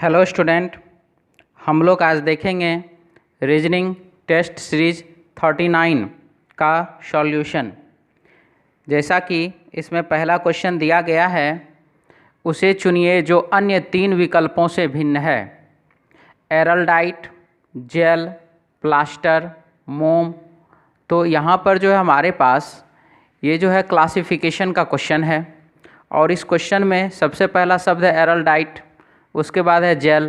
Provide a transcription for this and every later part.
Hello student, हम लोग आज देखेंगे रीजनिंग टेस्ट सीरीज 39 का सॉल्यूशन। जैसा कि इसमें पहला क्वेश्चन दिया गया है, उसे चुनिए जो अन्य 3 विकल्पों से भिन्न है। एरल्डाइट, जेल, प्लास्टर, मोम। तो यहाँ पर जो है हमारे पास ये जो है क्लासिफिकेशन का क्वेश्चन है और इस क्वेश्चन में सबसे पहला शब्द है एरल्डाइट, उसके बाद है जेल,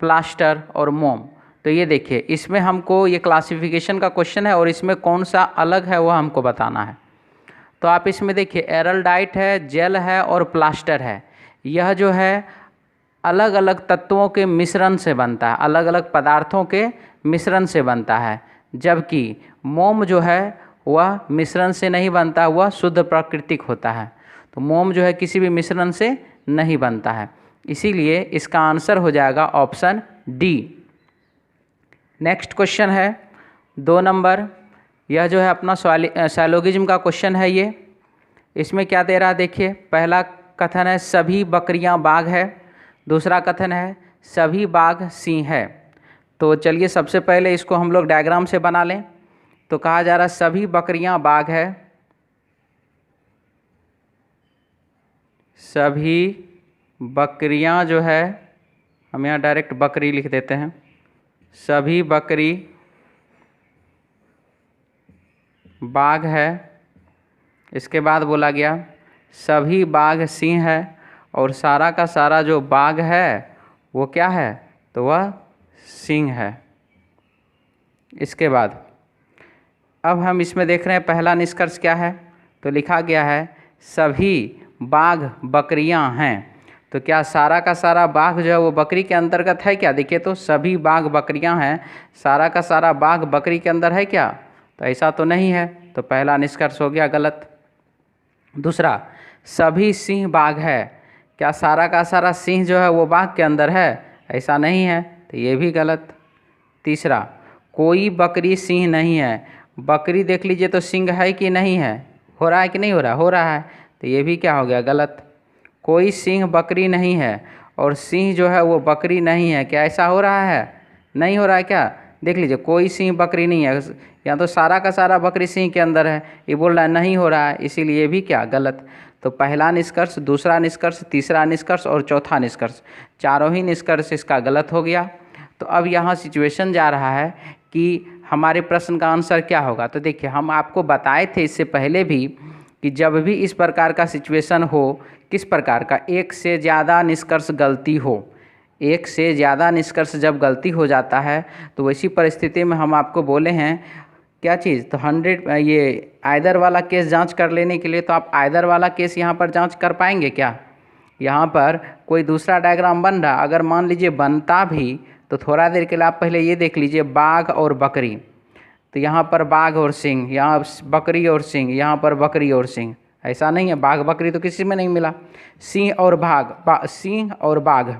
प्लास्टर और मोम। तो ये देखिए, इसमें हमको ये क्लासिफिकेशन का क्वेश्चन है और इसमें कौन सा अलग है वो हमको बताना है। तो आप इसमें देखिए, एरल्डाइट है, जेल है और प्लास्टर है। यह जो है अलग अलग तत्वों के मिश्रण से बनता है, अलग अलग पदार्थों के मिश्रण से बनता है, जबकि मोम जो है वह मिश्रण से नहीं बनता, वह शुद्ध प्राकृतिक होता है। तो मोम जो है किसी भी मिश्रण से नहीं बनता है, इसीलिए इसका आंसर हो जाएगा ऑप्शन डी। नेक्स्ट क्वेश्चन है 2 नंबर। यह जो है अपना साइलोगिज्म का क्वेश्चन है। ये इसमें क्या दे रहा है देखिए, पहला कथन है सभी बकरियां बाघ है, दूसरा कथन है सभी बाघ सिंह है। तो चलिए सबसे पहले इसको हम लोग डायग्राम से बना लें। तो कहा जा रहा है सभी बकरियां बाघ है, सभी बकरियां जो है, हम यहाँ डायरेक्ट बकरी लिख देते हैं, सभी बकरी बाघ है। इसके बाद बोला गया सभी बाघ सिंह है और सारा का सारा जो बाघ है वो क्या है, तो वह सिंह है। इसके बाद अब हम इसमें देख रहे हैं पहला निष्कर्ष क्या है। तो लिखा गया है सभी बाघ बकरियां हैं। तो क्या सारा का सारा बाघ जो है वो बकरी के अंतर्गत है क्या? देखिए, तो सभी बाघ बकरियां हैं, सारा का सारा बाघ बकरी के अंदर है क्या? तो ऐसा तो नहीं है, तो पहला निष्कर्ष हो गया गलत। दूसरा, सभी सिंह बाघ है। क्या सारा का सारा सिंह जो है वो बाघ के अंदर है? ऐसा नहीं है, तो ये भी गलत। तीसरा, कोई बकरी सिंह नहीं है। बकरी देख लीजिए तो सिंह है कि नहीं है, हो रहा है कि नहीं हो रहा? हो रहा है, तो ये भी क्या हो गया गलत। कोई सिंह बकरी नहीं है और सिंह जो है वो बकरी नहीं है। क्या ऐसा हो रहा है? नहीं हो रहा है क्या? देख लीजिए, कोई सिंह बकरी नहीं है, या तो सारा का सारा बकरी सिंह के अंदर है, ये बोल रहा है नहीं हो रहा है, इसीलिए ये भी क्या गलत। तो पहला निष्कर्ष, दूसरा निष्कर्ष, तीसरा निष्कर्ष और चौथा निष्कर्ष, चारों ही निष्कर्ष इसका गलत हो गया। तो अब यहाँ सिचुएशन जा रहा है कि हमारे प्रश्न का आंसर क्या होगा। तो देखिए, हम आपको बताए थे इससे पहले भी कि जब भी इस प्रकार का सिचुएशन हो, किस प्रकार का, एक से ज़्यादा निष्कर्ष गलती हो, एक से ज़्यादा निष्कर्ष जब गलती हो जाता है, तो वैसी परिस्थिति में हम आपको बोले हैं क्या चीज़, तो 100 ये आइदर वाला केस जांच कर लेने के लिए। तो आप आइदर वाला केस यहाँ पर जांच कर पाएंगे क्या? यहाँ पर कोई दूसरा डायग्राम बन रहा, अगर मान लीजिए बनता भी, तो थोड़ा देर के लिए आप पहले ये देख लीजिए, बाघ और बकरी। तो यहाँ पर बाघ और सिंह, यहाँ बकरी और सिंह, यहाँ पर बकरी और सिंह, ऐसा नहीं है। बाघ बकरी तो किसी में नहीं मिला। सिंह और सिंह और बाघ,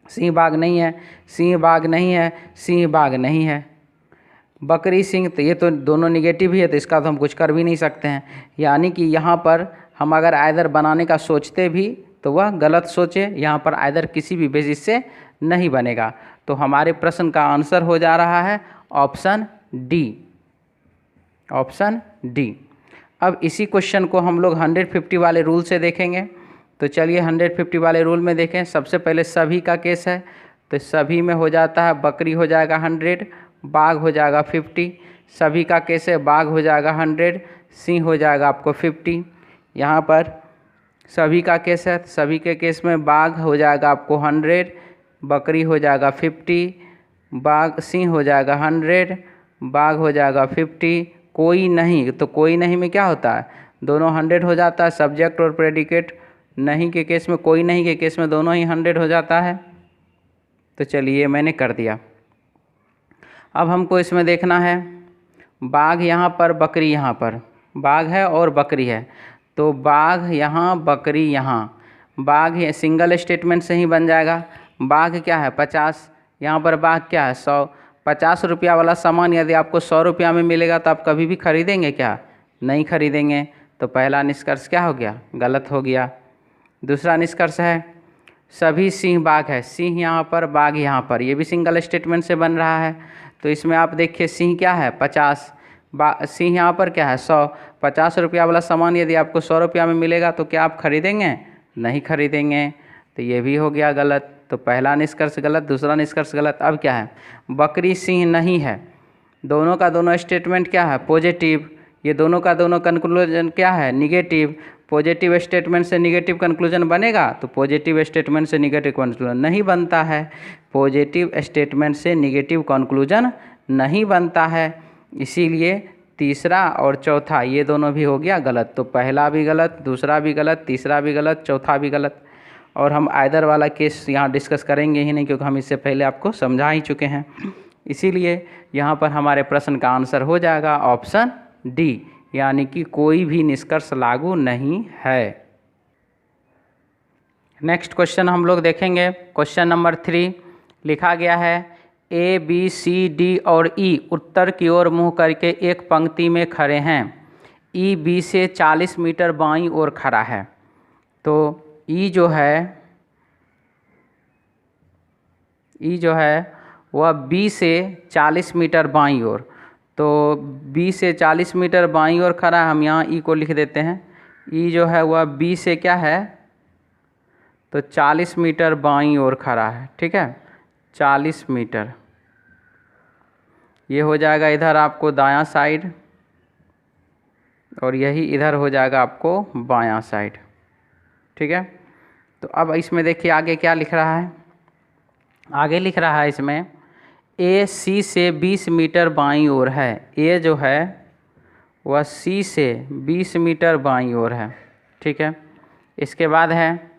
सिंह बाघ नहीं है, सिंह बाघ नहीं है, सिंह बाघ नहीं है, बकरी सिंह, तो ये तो दोनों निगेटिव ही है, तो इसका तो हम कुछ कर भी नहीं सकते हैं। यानी कि यहाँ पर हम अगर आइदर बनाने का सोचते भी तो वह गलत सोचे, यहाँ पर आइदर किसी भी बेसिस से नहीं बनेगा। तो हमारे प्रश्न का आंसर हो जा रहा है ऑप्शन डी, ऑप्शन डी। अब इसी क्वेश्चन को हम लोग 150 वाले रूल से देखेंगे। तो चलिए 150 वाले रूल में देखें। सबसे पहले सभी का केस है, तो सभी में हो जाता है बकरी हो जाएगा 100, बाघ हो जाएगा 50। सभी का केस है, बाघ हो जाएगा 100, सिंह हो जाएगा आपको 50। यहाँ पर सभी का केस है, सभी के केस में बाघ हो जाएगा आपको 100, बकरी हो जाएगा 50, बाघ सिंह हो जाएगा 100, बाघ हो जाएगा 50। कोई नहीं, तो कोई नहीं में क्या होता है, दोनों 100 हो जाता है, सब्जेक्ट और प्रेडिकेट। नहीं के केस में, कोई नहीं के केस में दोनों ही 100 हो जाता है। तो चलिए मैंने कर दिया। अब हमको इसमें देखना है, बाघ यहाँ पर, बकरी यहाँ पर, बाघ है और बकरी है, तो बाघ यहाँ, बकरी यहाँ। बाघ ये सिंगल स्टेटमेंट से ही बन जाएगा। बाघ क्या है 50, यहाँ पर बाघ क्या है 100। 50 रुपया वाला सामान यदि आपको 100 रुपया में मिलेगा तो आप कभी भी खरीदेंगे क्या? नहीं खरीदेंगे। तो पहला निष्कर्ष क्या हो गया, गलत हो गया। दूसरा निष्कर्ष है सभी सिंह बाघ है, सिंह यहाँ पर बाघ यहाँ पर, ये भी सिंगल स्टेटमेंट से बन रहा है। तो इसमें आप देखिए सिंह क्या है 50, सिंह यहाँ पर क्या है 100। 50 रुपया वाला सामान यदि आपको 100 रुपया में मिलेगा तो क्या आप खरीदेंगे? नहीं खरीदेंगे। तो ये भी हो गया गलत। तो पहला निष्कर्ष गलत, दूसरा निष्कर्ष गलत। अब क्या है? बकरी सिंह नहीं है। दोनों का दोनों स्टेटमेंट क्या है? पॉजिटिव। ये दोनों का दोनों कंक्लूजन क्या है? निगेटिव। पॉजिटिव स्टेटमेंट से निगेटिव कंक्लूजन बनेगा? तो पॉजिटिव स्टेटमेंट से निगेटिव कंक्लूजन नहीं बनता है। पॉजिटिव स्टेटमेंट से निगेटिव कंक्लूजन नहीं बनता है। इसीलिए तीसरा और चौथा ये दोनों भी हो गया गलत। तो पहला भी गलत, दूसरा भी गलत, तीसरा भी गलत, चौथा भी गलत। और हम आइदर वाला केस यहाँ डिस्कस करेंगे ही नहीं, क्योंकि हम इससे पहले आपको समझा ही चुके हैं। इसीलिए यहाँ पर हमारे प्रश्न का आंसर हो जाएगा ऑप्शन डी, यानी कि कोई भी निष्कर्ष लागू नहीं है। नेक्स्ट क्वेश्चन हम लोग देखेंगे। क्वेश्चन नंबर 3 लिखा गया है ए बी सी डी और ई उत्तर की ओर मुँह करके एक पंक्ति में खड़े हैं। ई बी से 40 मीटर बाईं ओर खड़ा है। तो ई जो है वह बी से 40 मीटर बाईं ओर, तो बी से 40 मीटर बाईं ओर खड़ा है। हम यहाँ ई को लिख देते हैं। ई जो है वह बी से क्या है? तो 40 मीटर बाईं ओर खड़ा है। ठीक है, 40 मीटर। ये हो जाएगा इधर आपको दायां साइड, और यही इधर हो जाएगा आपको बायां साइड। ठीक है, तो अब इसमें देखिए आगे क्या लिख रहा है। आगे लिख रहा है इसमें ए सी से 20 मीटर बाईं ओर है। ए जो है वह सी से 20 मीटर बाईं ओर है। ठीक है, इसके बाद है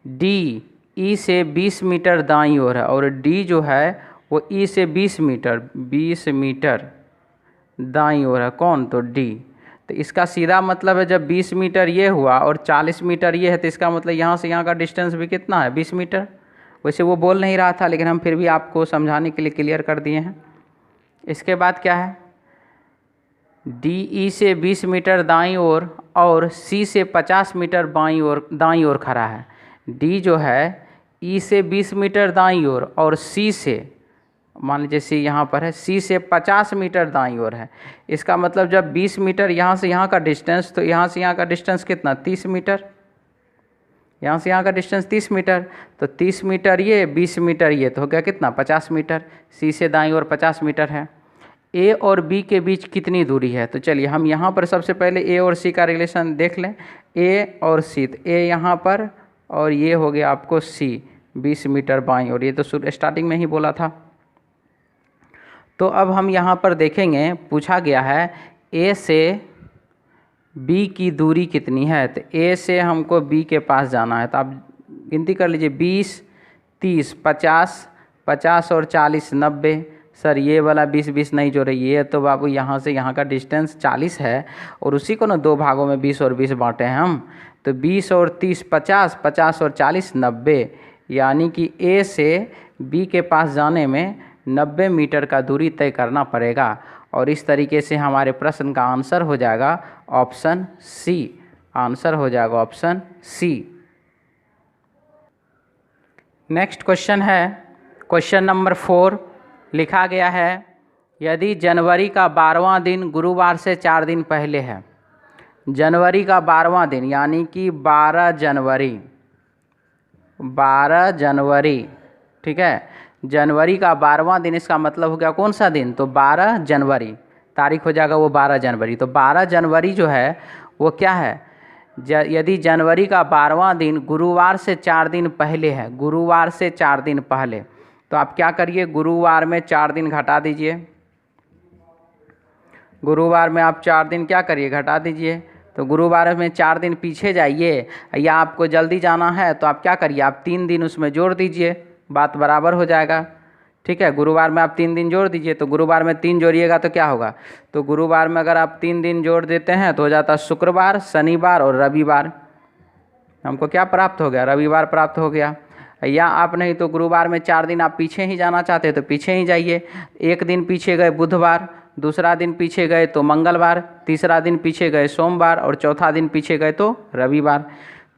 डी ई से 20 मीटर दाईं ओर है, और डी जो है वो ई से 20 मीटर दाईं ओर है। कौन? तो डी। तो इसका सीधा मतलब है जब 20 मीटर ये हुआ और 40 मीटर ये है, तो इसका मतलब यहाँ से यहाँ का डिस्टेंस भी कितना है? 20 मीटर। वैसे वो बोल नहीं रहा था, लेकिन हम फिर भी आपको समझाने के लिए क्लियर कर दिए हैं। इसके बाद क्या है? डी ई से 20 मीटर दाईं ओर और सी से 50 मीटर दाईं ओर खड़ा है। डी जो है ई से 20 मीटर दाईं ओर और सी से, मान लीजिए सी यहाँ पर है, सी से 50 मीटर दाईं ओर है। इसका मतलब जब 20 मीटर यहाँ से यहाँ का डिस्टेंस, तो यहाँ से यहाँ का डिस्टेंस कितना? 30 मीटर। यहाँ से यहाँ का डिस्टेंस 30 मीटर, तो 30 मीटर ये, 20 मीटर ये, तो हो गया कितना? 50 मीटर। सी से दाईं ओर 50 मीटर है। ए और बी के बीच कितनी दूरी है? तो चलिए हम यहाँ पर सबसे पहले ए और सी का रिलेशन देख लें। ए और सी, तो ए यहाँ पर और ये हो गया आपको सी 20 मीटर बाईं ओर। ये तो स्टार्टिंग में ही बोला था। तो अब हम यहाँ पर देखेंगे, पूछा गया है ए से बी की दूरी कितनी है। तो ए से हमको बी के पास जाना है, तो आप गिनती कर लीजिए 20, 30, 50 और 40, 90। सर ये वाला 20 नहीं जोड़े, ये तो बाबू यहाँ से यहाँ का डिस्टेंस 40 है, और उसी को ना दो भागों में 20 और 20 बांटे हैं हम। तो 20 और 30 50, 50 और 40 90, यानी कि ए से बी के पास जाने में 90 मीटर का दूरी तय करना पड़ेगा। और इस तरीके से हमारे प्रश्न का आंसर हो जाएगा ऑप्शन सी। आंसर हो जाएगा ऑप्शन सी। नेक्स्ट क्वेश्चन है क्वेश्चन नंबर 4। लिखा गया है यदि जनवरी का 12वां दिन गुरुवार से 4 दिन पहले है। जनवरी का 12वां दिन यानी कि 12 जनवरी, ठीक है, जनवरी का 12वां दिन, इसका मतलब हो गया कौन सा दिन? तो 12 जनवरी, तारीख हो जाएगा वो 12 जनवरी। तो 12 जनवरी जो है वो क्या है? यदि जनवरी का 12वां दिन गुरुवार से 4 दिन पहले है, गुरुवार से 4 दिन पहले, तो आप क्या करिए, गुरुवार में 4 दिन घटा दीजिए। गुरुवार में आप 4 दिन क्या करिए? घटा दीजिए। तो गुरुवार में 4 दिन पीछे जाइए, या आपको जल्दी जाना है तो आप क्या करिए, आप 3 दिन उसमें जोड़ दीजिए, बात बराबर हो जाएगा। ठीक है, गुरुवार में आप 3 दिन जोड़ दीजिए। तो गुरुवार में 3 जोड़िएगा तो क्या होगा? तो गुरुवार में अगर आप 3 दिन जोड़ देते हैं तो हो जाता है शुक्रवार, शनिवार और रविवार। हमको क्या प्राप्त हो गया? रविवार प्राप्त हो गया। या आप नहीं तो गुरुवार में 4 दिन आप पीछे ही जाना चाहते हैं तो पीछे ही जाइए। एक दिन पीछे गए बुधवार, दूसरा दिन पीछे गए तो मंगलवार, तीसरा दिन पीछे गए सोमवार, और चौथा दिन पीछे गए तो रविवार।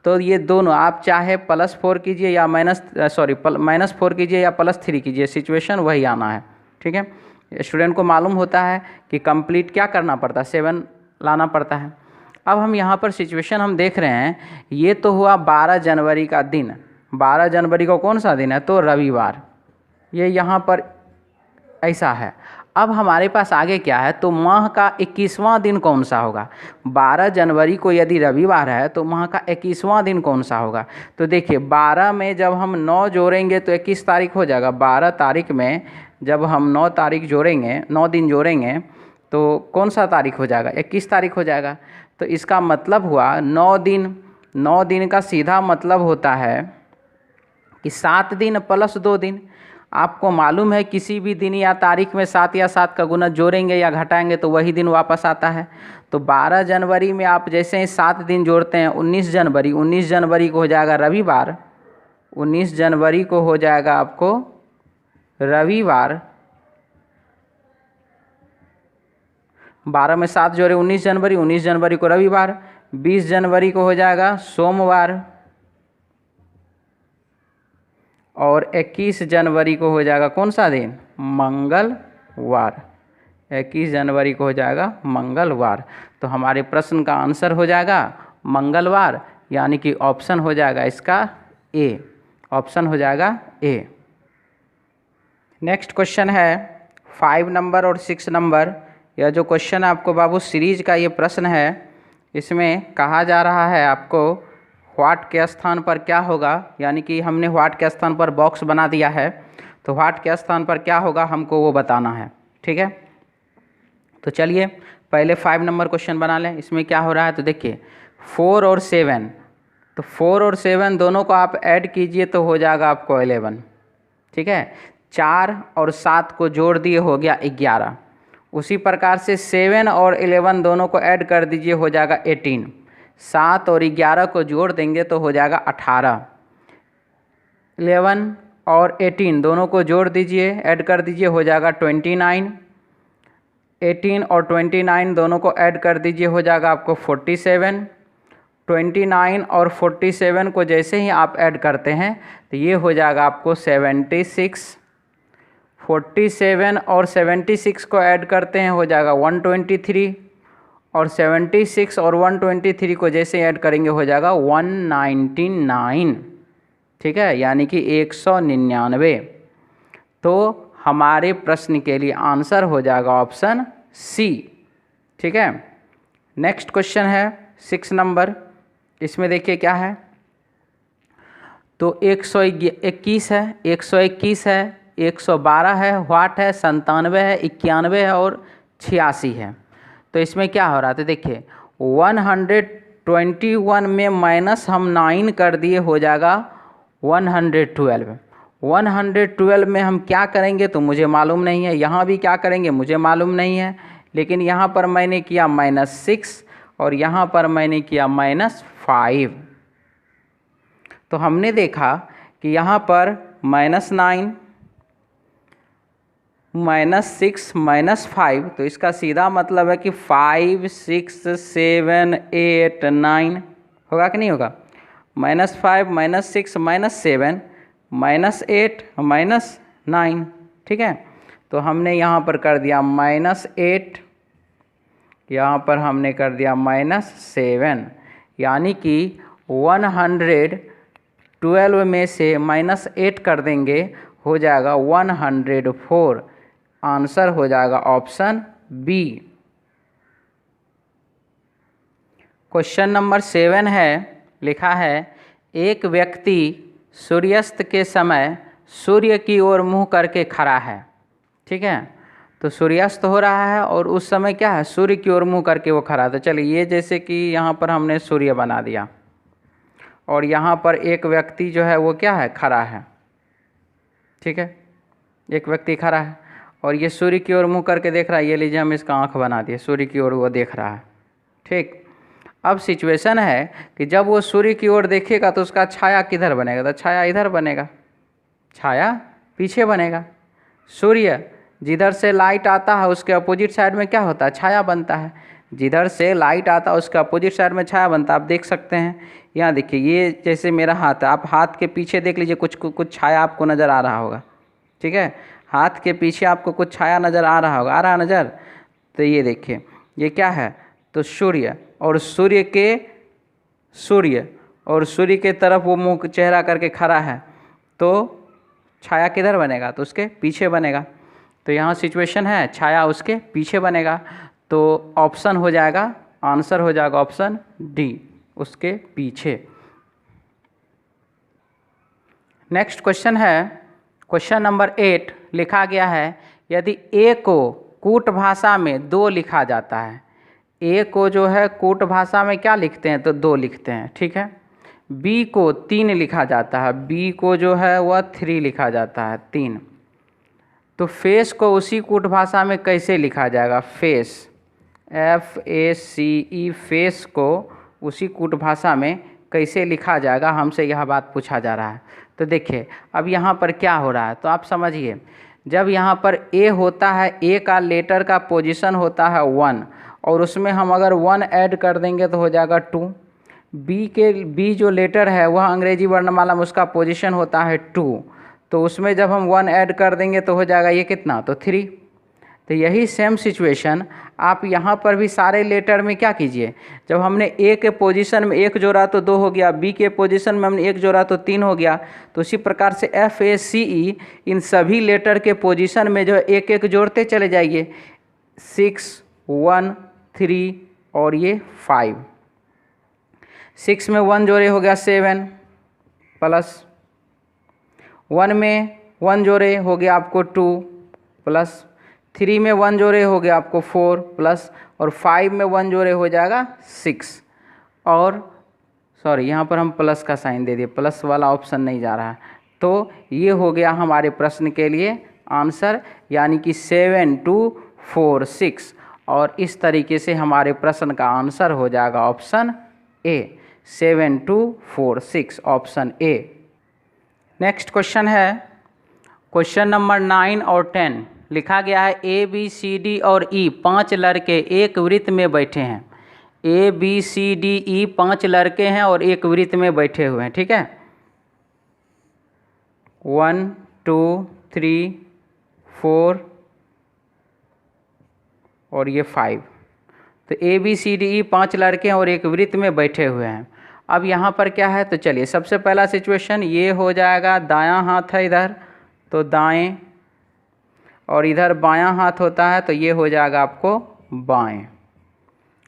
तो ये दोनों आप चाहे +4 कीजिए या -4 कीजिए या +3 कीजिए, सिचुएशन वही आना है। ठीक है, स्टूडेंट को मालूम होता है कि कंप्लीट क्या करना पड़ता है, 7 लाना पड़ता है। अब हम यहाँ पर सिचुएशन हम देख रहे हैं, ये तो हुआ 12 जनवरी का दिन। 12 जनवरी को कौन सा दिन है, तो रविवार। ये यहाँ पर ऐसा है। अब हमारे पास आगे क्या है, तो माह का 21वां दिन कौन सा होगा। 12 जनवरी को यदि रविवार है तो माह का 21वां दिन कौन सा होगा। तो देखिए 12 में जब हम 9 जोड़ेंगे तो 21 तारीख हो जाएगा। 12 तारीख में जब हम 9 तारीख जोड़ेंगे, 9 दिन जोड़ेंगे तो कौन सा तारीख हो जाएगा, 21 तारीख हो जाएगा। तो इसका मतलब हुआ 9 दिन। 9 दिन का सीधा मतलब होता है कि 7 दिन + 2 दिन। आपको मालूम है किसी भी दिन या तारीख में 7 या 7 का गुना जोड़ेंगे या घटाएंगे तो वही दिन वापस आता है। तो 12 जनवरी में आप जैसे ही 7 दिन जोड़ते हैं, 19 जनवरी, 19 जनवरी को हो जाएगा रविवार। 19 जनवरी को हो जाएगा आपको रविवार। 12 में 7 जोड़े 19 जनवरी, 19 जनवरी को रविवार। 20 जनवरी को हो जाएगा सोमवार और 21 जनवरी को हो जाएगा कौन सा दिन, मंगलवार। 21 जनवरी को हो जाएगा मंगलवार। तो हमारे प्रश्न का आंसर हो जाएगा मंगलवार, यानी कि ऑप्शन हो जाएगा इसका ए। ऑप्शन हो जाएगा ए। नेक्स्ट क्वेश्चन है 5 नंबर और 6 नंबर। यह जो क्वेश्चन है आपको बाबू सीरीज का ये प्रश्न है, इसमें कहा जा रहा है आपको व्हाट के स्थान पर क्या होगा, यानी कि हमने व्हाट के स्थान पर बॉक्स बना दिया है, तो व्हाट के स्थान पर क्या होगा हमको वो बताना है। ठीक है, तो चलिए पहले 5 नंबर क्वेश्चन बना लें। इसमें क्या हो रहा है, तो देखिए 4 और 7, तो 4 और 7 दोनों को आप ऐड कीजिए तो हो जाएगा आपको 11। ठीक है, 4 और 7 को जोड़ दिए हो गया 11। उसी प्रकार से 7 और 11 दोनों को ऐड कर दीजिए हो जाएगा 18। 7 और 11 को जोड़ देंगे तो हो जाएगा 18। 11 और 18 दोनों को जोड़ दीजिए, ऐड कर दीजिए, हो जाएगा 29। 18 और 29 दोनों को ऐड कर दीजिए, हो जाएगा आपको 47। 29 और 47 को जैसे ही आप ऐड करते हैं तो ये हो जाएगा आपको 76। 47 और 76 को ऐड करते हैं हो जाएगा 123, और 76 और 123 को जैसे ऐड करेंगे हो जाएगा 199। ठीक है, यानी कि 199। तो हमारे प्रश्न के लिए आंसर हो जाएगा ऑप्शन सी। ठीक है, नेक्स्ट क्वेश्चन है 6 नंबर। इसमें देखिए क्या है, तो 121 है, 121 है, 112 है, व्हाट है, 97 है, 91 है और 86 है। तो इसमें क्या हो रहा है, तो देखिए 121 में माइनस हम 9 कर दिए हो जाएगा 112। 112 में हम क्या करेंगे तो मुझे मालूम नहीं है, यहाँ भी क्या करेंगे मुझे मालूम नहीं है, लेकिन यहाँ पर मैंने किया -6 और यहाँ पर मैंने किया -5। तो हमने देखा कि यहाँ पर -9, -6, -5, तो इसका सीधा मतलब है कि 5, 6, 7, 8, 9 होगा कि नहीं होगा। -5, -6, -7, -8, -9। ठीक है, तो हमने यहाँ पर कर दिया -8, यहाँ पर हमने कर दिया -7, यानी कि 112 में से -8 कर देंगे हो जाएगा 104। आंसर हो जाएगा ऑप्शन बी। क्वेश्चन नंबर 7 है, लिखा है एक व्यक्ति सूर्यास्त के समय सूर्य की ओर मुंह करके खड़ा है। ठीक है, तो सूर्यास्त हो रहा है और उस समय क्या है, सूर्य की ओर मुंह करके वो खड़ा है। तो चलिए ये जैसे कि यहाँ पर हमने सूर्य बना दिया और यहाँ पर एक व्यक्ति जो है वो क्या है, खड़ा है। ठीक है, एक व्यक्ति खड़ा है और ये सूर्य की ओर मुंह करके देख रहा है। ये लीजिए हम इसका आँख बना दिए, सूर्य की ओर वो देख रहा है। ठीक, अब सिचुएशन है कि जब वो सूर्य की ओर देखेगा तो उसका छाया किधर बनेगा, तो छाया इधर बनेगा, छाया पीछे बनेगा। सूर्य जिधर से लाइट आता है उसके अपोजिट साइड में क्या होता है, छाया बनता है। जिधर से लाइट आता है उसके अपोजिट साइड में छाया बनता है। आप देख सकते हैं यहाँ देखिए, ये जैसे मेरा हाथ है, आप हाथ के पीछे देख लीजिए, कुछ छाया आपको नज़र आ रहा होगा। ठीक है, हाथ के पीछे आपको कुछ छाया नज़र आ रहा होगा, आ रहा नज़र। तो ये देखिए ये क्या है, तो सूर्य, और सूर्य के तरफ वो मुँह चेहरा करके खड़ा है, तो छाया किधर बनेगा, तो उसके पीछे बनेगा। तो यहाँ सिचुएशन है छाया उसके पीछे बनेगा, तो ऑप्शन हो जाएगा, आंसर हो जाएगा ऑप्शन डी, उसके पीछे। नेक्स्ट क्वेश्चन है क्वेश्चन नंबर 8, लिखा गया है यदि ए को कूट भाषा में 2 लिखा जाता है, ए को जो है कूट भाषा में क्या लिखते हैं, तो 2 लिखते हैं। ठीक है, बी को 3 लिखा जाता है, बी को जो है वह 3 लिखा जाता है, 3। तो फेस को उसी कूट भाषा में कैसे लिखा जाएगा, फेस, FACE, फेस को उसी कूट भाषा में कैसे लिखा जाएगा, हमसे यह बात पूछा जा रहा है। तो देखिए अब यहाँ पर क्या हो रहा है, तो आप समझिए, जब यहाँ पर ए होता है, ए का लेटर का पोजीशन होता है 1, और उसमें हम अगर 1 ऐड कर देंगे तो हो जाएगा 2। बी जो लेटर है वह अंग्रेजी वर्णमाला में उसका पोजीशन होता है 2, तो उसमें जब हम 1 ऐड कर देंगे तो हो जाएगा ये कितना, तो 3। तो यही सेम सिचुएशन आप यहाँ पर भी सारे लेटर में क्या कीजिए, जब हमने ए के पोजीशन में 1 जोड़ा तो 2 हो गया, बी के पोजीशन में हमने 1 जोड़ा तो 3 हो गया। तो उसी प्रकार से FACE इन सभी लेटर के पोजीशन में जो एक एक जोड़ते चले जाइए, 6, 1, 3 और ये 5। 6 में 1 जोड़े हो गया 7, प्लस 1 में 1 जोड़े हो गया आपको 2, प्लस 3 में 1 जोड़े हो गया आपको 4, प्लस, और 5 में 1 जोड़े हो जाएगा 6। और सॉरी यहाँ पर हम प्लस का साइन दे दिए, प्लस वाला ऑप्शन नहीं जा रहा है। तो ये हो गया हमारे प्रश्न के लिए आंसर, यानी कि 7, 2, 4, 6, और इस तरीके से हमारे प्रश्न का आंसर हो जाएगा option A, 7, 2, 4, 6, option A. Next question है क्वेश्चन नंबर 9 और 10, लिखा गया है ABCD और E 5 लड़के एक वृत्त में बैठे हैं। ABCDE 5 लड़के हैं और एक वृत्त में बैठे हुए हैं। ठीक है, 1, 2, 3, 4 और ये 5। तो ABCDE 5 लड़के हैं और एक वृत्त में बैठे हुए हैं। अब यहाँ पर क्या है, तो चलिए सबसे पहला सिचुएशन ये हो जाएगा, दायां हाथ है इधर तो दाएं, और इधर बायां हाथ होता है तो ये हो जाएगा आपको बाएं।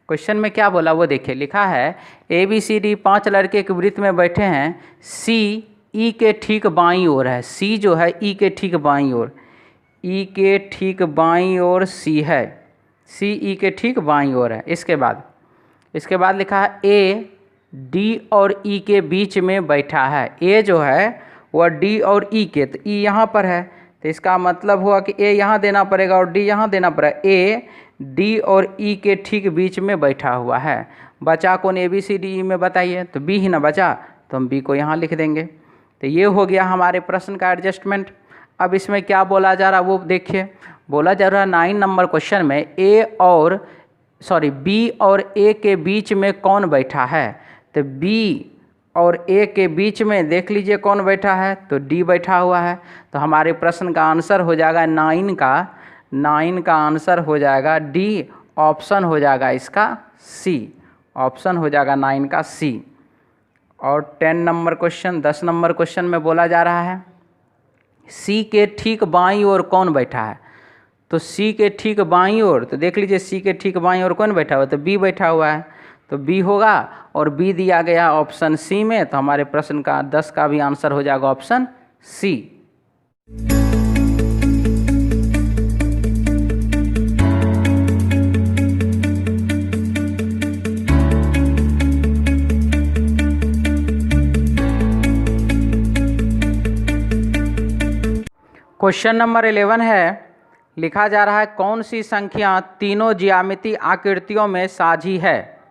क्वेश्चन में क्या बोला वो देखिए, लिखा है ABCD 5 लड़के एक वृत्त में बैठे हैं, C E के ठीक बाईं ओर है। C जो है E के ठीक बाईं ओर, E के ठीक बाईं ओर C है, C E के ठीक बाईं ओर है। इसके बाद लिखा है A D और E के बीच में बैठा है। A जो है वह D और E के, तो E यहाँ पर है, तो इसका मतलब हुआ कि A यहाँ देना पड़ेगा और D यहाँ देना पड़ेगा। A D और E के ठीक बीच में बैठा हुआ है। बचा कौन ABCDE में बताइए, तो B ही ना बचा, तो हम B को यहाँ लिख देंगे। तो ये हो गया हमारे प्रश्न का एडजस्टमेंट। अब इसमें क्या बोला जा रहा है वो देखिए, बोला जा रहा है 9 नंबर क्वेश्चन में B और A के बीच में कौन बैठा है। तो B और A के बीच में देख लीजिए कौन बैठा है, तो D बैठा हुआ है। तो हमारे प्रश्न का आंसर हो जाएगा 9 का आंसर हो जाएगा D, ऑप्शन हो जाएगा इसका C, ऑप्शन हो जाएगा 9 का C। और 10 नंबर क्वेश्चन, 10 नंबर क्वेश्चन में बोला जा रहा है C के ठीक बाईं ओर कौन बैठा है। तो C के ठीक बाईं ओर, तो देख लीजिए C के ठीक बाईं ओर कौन बैठा हुआ है, तो B बैठा हुआ है, तो B होगा, और B दिया गया ऑप्शन C में, तो हमारे प्रश्न का 10 का भी आंसर हो जाएगा ऑप्शन C। क्वेश्चन नंबर 11 है, लिखा जा रहा है कौन सी संख्या तीनों ज्यामितीय आकृतियों में साझी है।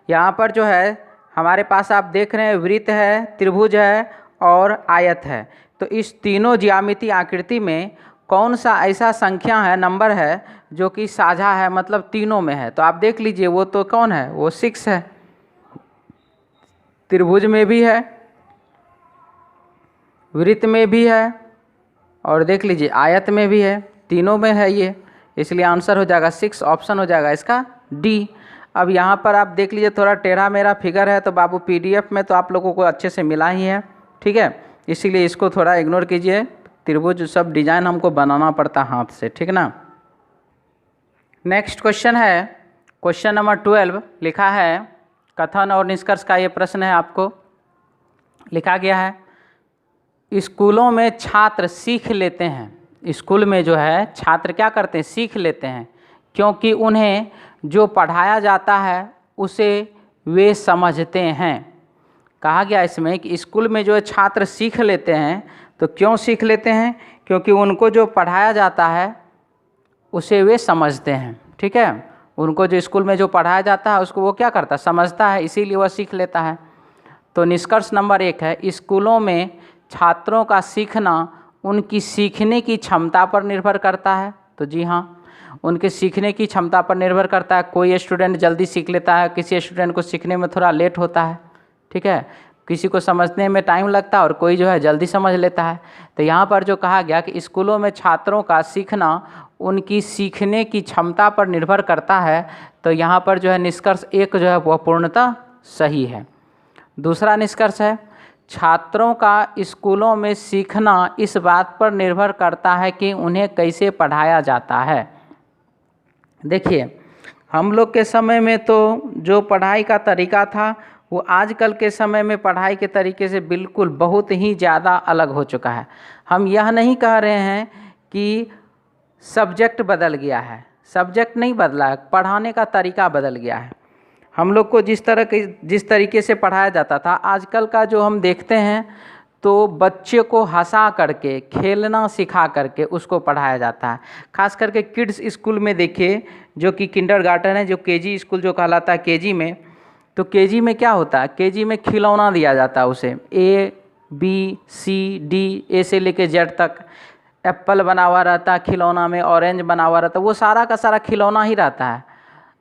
यहाँ पर जो है हमारे पास आप देख रहे हैं वृत्त है, त्रिभुज है और आयत है। तो इस तीनों ज्यामितीय आकृति में कौन सा ऐसा संख्या है, नंबर है जो कि साझा है, मतलब तीनों में है? तो आप देख लीजिए वो तो कौन है, वो 6 है। त्रिभुज में भी है, वृत्त में भी है, और देख लीजिए आयत में भी है, तीनों में है ये, इसलिए आंसर हो जाएगा 6, ऑप्शन हो जाएगा इसका डी। अब यहाँ पर आप देख लीजिए थोड़ा टेढ़ा मेरा फिगर है, तो बाबू पीडीएफ में तो आप लोगों को अच्छे से मिला ही है, ठीक है, इसीलिए इसको थोड़ा इग्नोर कीजिए। त्रिभुज सब डिजाइन हमको बनाना पड़ता हाथ से, ठीक ना। नेक्स्ट क्वेश्चन है क्वेश्चन नंबर 12, लिखा है कथन और निष्कर्ष का ये प्रश्न है, आपको लिखा गया है स्कूलों में छात्र सीख लेते हैं, स्कूल में जो है छात्र क्या करते हैं, सीख लेते हैं, क्योंकि उन्हें जो पढ़ाया जाता है उसे वे समझते हैं। कहा गया इसमें कि स्कूल में जो है छात्र सीख लेते हैं, तो क्यों सीख लेते हैं, क्योंकि उनको जो पढ़ाया जाता है उसे वे समझते हैं, ठीक है, उनको जो स्कूल में जो पढ़ाया जाता है उसको वो क्या करता है, समझता है, इसीलिए वह सीख लेता है। तो निष्कर्ष नंबर 1 है स्कूलों में छात्रों का सीखना उनकी सीखने की क्षमता पर निर्भर करता है। तो जी हाँ, उनके सीखने की क्षमता पर निर्भर करता है। कोई स्टूडेंट जल्दी सीख लेता है, किसी स्टूडेंट को सीखने में थोड़ा लेट होता है, ठीक है, किसी को समझने में टाइम लगता है और कोई जो है जल्दी समझ लेता है। तो यहाँ पर जो कहा गया कि स्कूलों में छात्रों का सीखना उनकी सीखने की क्षमता पर निर्भर करता है, तो यहाँ पर जो है निष्कर्ष 1 जो है वह पूर्णतः सही है। दूसरा निष्कर्ष है छात्रों का स्कूलों में सीखना इस बात पर निर्भर करता है कि उन्हें कैसे पढ़ाया जाता है। देखिए हम लोग के समय में तो जो पढ़ाई का तरीका था वो आजकल के समय में पढ़ाई के तरीके से बिल्कुल बहुत ही ज़्यादा अलग हो चुका है। हम यह नहीं कह रहे हैं कि सब्जेक्ट बदल गया है, सब्जेक्ट नहीं बदला है, पढ़ाने का तरीका बदल गया है। हम लोग को जिस तरीके से पढ़ाया जाता था, आजकल का जो हम देखते हैं तो बच्चे को हंसा करके, खेलना सिखा करके उसको पढ़ाया जाता है। खास करके किड्स स्कूल में देखिए, जो कि किंडरगार्टन है, जो केजी स्कूल जो कहलाता है, केजी में, तो केजी में क्या होता है, केजी में खिलौना दिया जाता है उसे, A B C D, A से लेके Z तक। एप्पल बना हुआ रहता है खिलौना में, ऑरेंज बना हुआ रहता है, वो सारा का सारा खिलौना ही रहता है,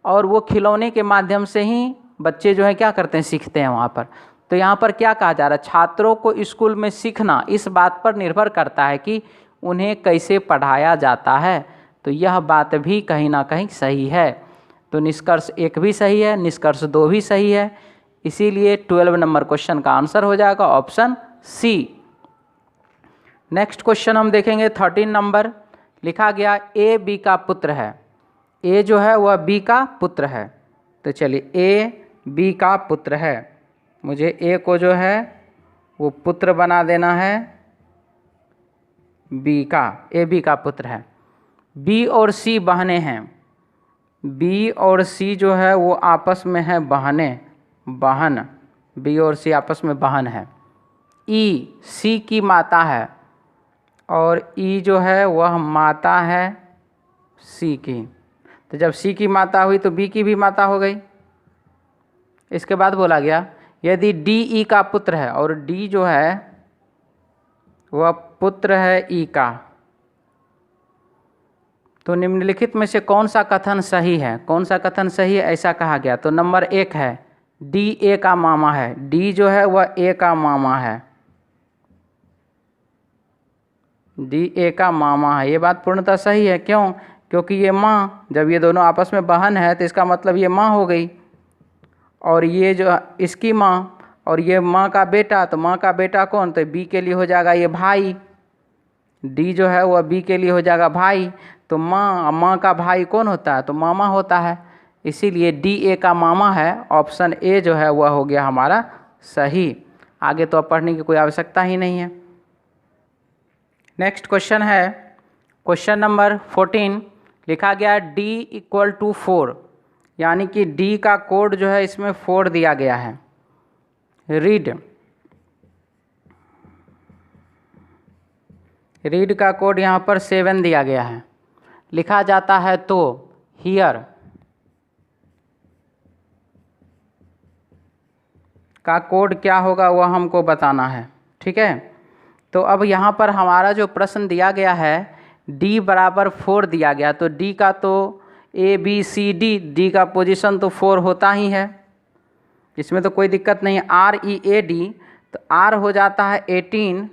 और वो खिलौने के माध्यम से ही बच्चे जो है क्या करते हैं, सीखते हैं वहाँ पर। तो यहाँ पर क्या कहा जा रहा है, छात्रों को स्कूल में सीखना इस बात पर निर्भर करता है कि उन्हें कैसे पढ़ाया जाता है। तो यह बात भी कहीं ना कहीं सही है। तो निष्कर्ष 1 भी सही है, निष्कर्ष 2 भी सही है, इसीलिए 12 नंबर क्वेश्चन का आंसर हो जाएगा ऑप्शन सी। नेक्स्ट क्वेश्चन हम देखेंगे 13 नंबर, लिखा गया A B का पुत्र है। A जो है वह B का पुत्र है। तो चलिए A B का पुत्र है, मुझे A को जो है वो पुत्र बना देना है B का, A B का पुत्र है। B और C बहनें हैं, B और C जो है वो आपस में है बहन, B और C आपस में बहन है। E C की माता है, और E जो है वह माता है C की। तो जब C की माता हुई तो B की भी माता हो गई। इसके बाद बोला गया यदि D E का पुत्र है, और D जो है वह पुत्र है E का, तो निम्नलिखित में से कौन सा कथन सही है, कौन सा कथन सही है, ऐसा कहा गया। तो नंबर 1 है D A का मामा है, D जो है वह A का मामा है, D A का मामा है, ये बात पूर्णतः सही है। क्यों, क्योंकि ये माँ, जब ये दोनों आपस में बहन है तो इसका मतलब ये माँ हो गई, और ये जो इसकी माँ और ये माँ का बेटा, तो माँ का बेटा कौन, तो B के लिए हो जाएगा ये भाई, D जो है वह B के लिए हो जाएगा भाई। तो माँ का भाई कौन होता है, तो मामा होता है, इसीलिए D A का मामा है, ऑप्शन A जो है वह हो गया हमारा सही। आगे तो अब पढ़ने की कोई आवश्यकता ही नहीं है। नेक्स्ट क्वेश्चन है क्वेश्चन नंबर 14, लिखा गया D = 4, यानी कि D का कोड जो है इसमें 4 दिया गया है। रीड का कोड यहाँ पर 7 दिया गया है। लिखा जाता है तो हियर का कोड क्या होगा वह हमको बताना है, ठीक है। तो अब यहाँ पर हमारा जो प्रश्न दिया गया है डी बराबर 4 दिया गया, तो डी का तो ABCD, डी का पोजीशन तो 4 होता ही है, इसमें तो कोई दिक्कत नहीं है। READ, तो R हो जाता है 18,